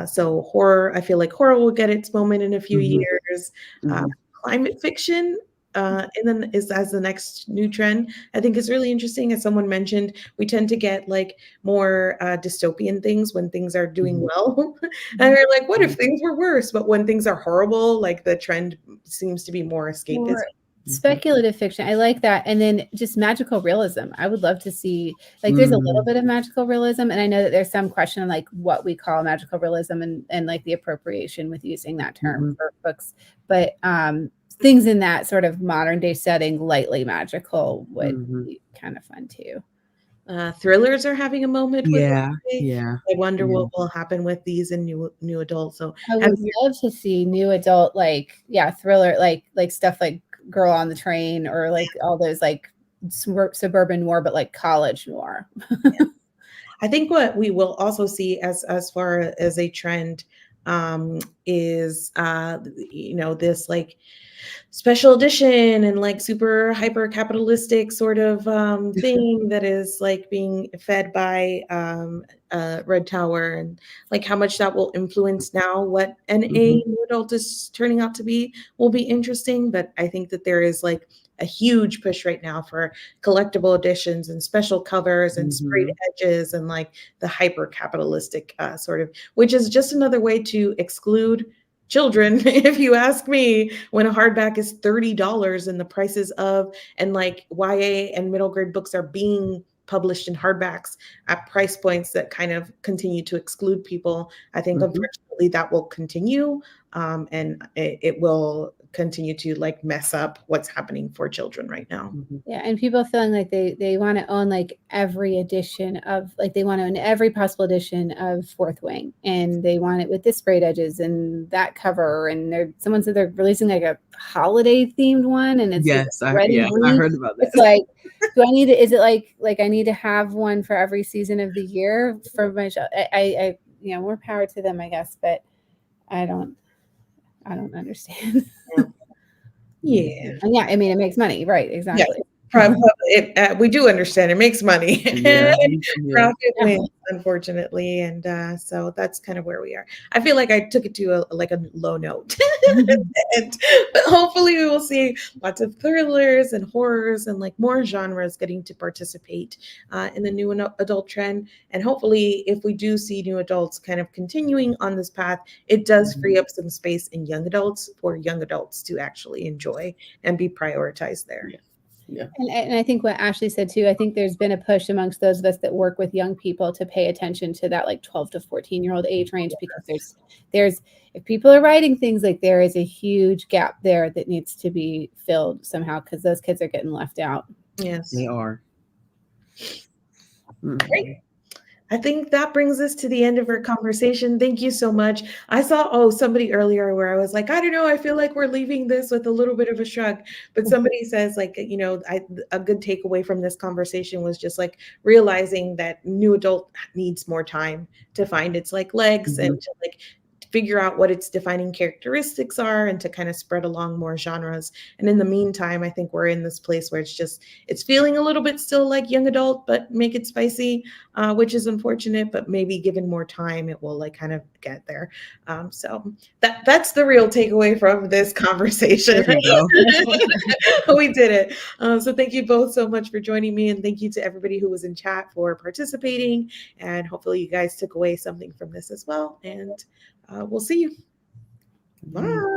[SPEAKER 1] So horror, I feel like horror will get its moment in a few
[SPEAKER 3] Mhm,
[SPEAKER 1] years. Uh,
[SPEAKER 3] mhm,
[SPEAKER 1] Climate fiction, and then is as the next new trend. I think is really interesting. As someone mentioned, we tend to get like more dystopian things when things are doing
[SPEAKER 3] mhm,
[SPEAKER 1] well, and we're like, what if
[SPEAKER 3] mhm,
[SPEAKER 1] things were worse? But when things are horrible, like the trend seems to be more escapism.
[SPEAKER 2] Or
[SPEAKER 3] mhm,
[SPEAKER 2] speculative fiction. I like that. And then just magical realism. I would love to see, like, there's a little
[SPEAKER 3] mhm,
[SPEAKER 2] bit of magical realism. And I know that there's some question on like what we call magical realism and like the appropriation with using that term
[SPEAKER 3] mhm,
[SPEAKER 2] for books. But things in that sort of modern day setting, lightly magical, would
[SPEAKER 3] mhm.
[SPEAKER 2] be kind of fun too.
[SPEAKER 1] Thrillers are having a moment with
[SPEAKER 3] Yeah,
[SPEAKER 1] YA.
[SPEAKER 3] yeah,
[SPEAKER 1] I wonder
[SPEAKER 3] yeah.
[SPEAKER 1] what will happen with these and new adults. So
[SPEAKER 2] I
[SPEAKER 1] have
[SPEAKER 2] would love to see new adult, like, yeah, thriller, like stuff like Girl on the Train, or like all those like suburban noir, but like college noir.
[SPEAKER 1] I think what we will also see as far as a trend is this like special edition and like super hyper capitalistic sort of thing that is like being fed by Red Tower, and like how much that will influence now what NA
[SPEAKER 3] Mhm,
[SPEAKER 1] new adult is turning out to be will be interesting. But I think that there is like a huge push right now for collectible editions and special covers and sprayed
[SPEAKER 3] mhm,
[SPEAKER 1] edges and like the hyper capitalistic sort of, which is just another way to exclude children, if you ask me, when a hardback is $30 and the prices of, and like YA and middle grade books are being published in hardbacks at price points that kind of continue to exclude people. I think
[SPEAKER 3] mhm,
[SPEAKER 1] unfortunately that will continue, and it will continue to like mess up what's happening for children right now.
[SPEAKER 3] mhm,
[SPEAKER 2] Yeah, and people feeling like they want to own like every edition of, like, they want to own every possible edition of Fourth Wing, and they want it with this sprayed edges and that cover. And someone said they're releasing like a holiday themed one, and it's like
[SPEAKER 3] Yes, I
[SPEAKER 2] red and
[SPEAKER 3] yeah, I
[SPEAKER 2] green.
[SPEAKER 3] heard about
[SPEAKER 2] It's
[SPEAKER 3] this.
[SPEAKER 2] like, do I need to? Is it like I need to have one for every season of the year for my show? More power to them, I guess, but I don't I don't understand.
[SPEAKER 1] Yeah.
[SPEAKER 2] And yeah, I mean, it makes money, right?
[SPEAKER 1] Yeah.
[SPEAKER 2] Exactly.
[SPEAKER 1] We do understand it makes money.
[SPEAKER 3] Yeah, yeah.
[SPEAKER 1] Profit
[SPEAKER 2] Yeah.
[SPEAKER 1] wins, unfortunately, and so that's kind of where we are. I feel like I took it to a low note, and but hopefully we will see lots of thrillers and horrors and like more genres getting to participate in the new adult trend. And hopefully, if we do see new adults kind of continuing on this path, it does
[SPEAKER 3] Mhm,
[SPEAKER 1] free up some space in young adults for young adults to actually enjoy and be prioritized there.
[SPEAKER 3] yeah.
[SPEAKER 2] And I think what Ashley said too, I think there's been a push amongst those of us that work with young people to pay attention to that like 12 to 14-year-old age range, because there's if people are writing things, like there is a huge gap there that needs to be filled somehow, because those kids are getting left out.
[SPEAKER 1] Yes.
[SPEAKER 3] They are.
[SPEAKER 1] Great. I think that brings us to the end of our conversation. Thank you so much. I saw, somebody earlier where I was like, I don't know, I feel like we're leaving this with a little bit of a shrug. But somebody says, like, a good takeaway from this conversation was just like realizing that new adult needs more time to find its like legs and to like figure out what its defining characteristics are and to kind of spread along more genres. And in the meantime, I think we're in this place where it's feeling a little bit still like young adult, but make it spicy, which is unfortunate, but maybe given more time, it will like kind of get there. So that's the real takeaway from this conversation. We did it. So thank you both so much for joining me. And thank you to everybody who was in chat for participating. And hopefully you guys took away something from this as well. And we'll see you. Bye.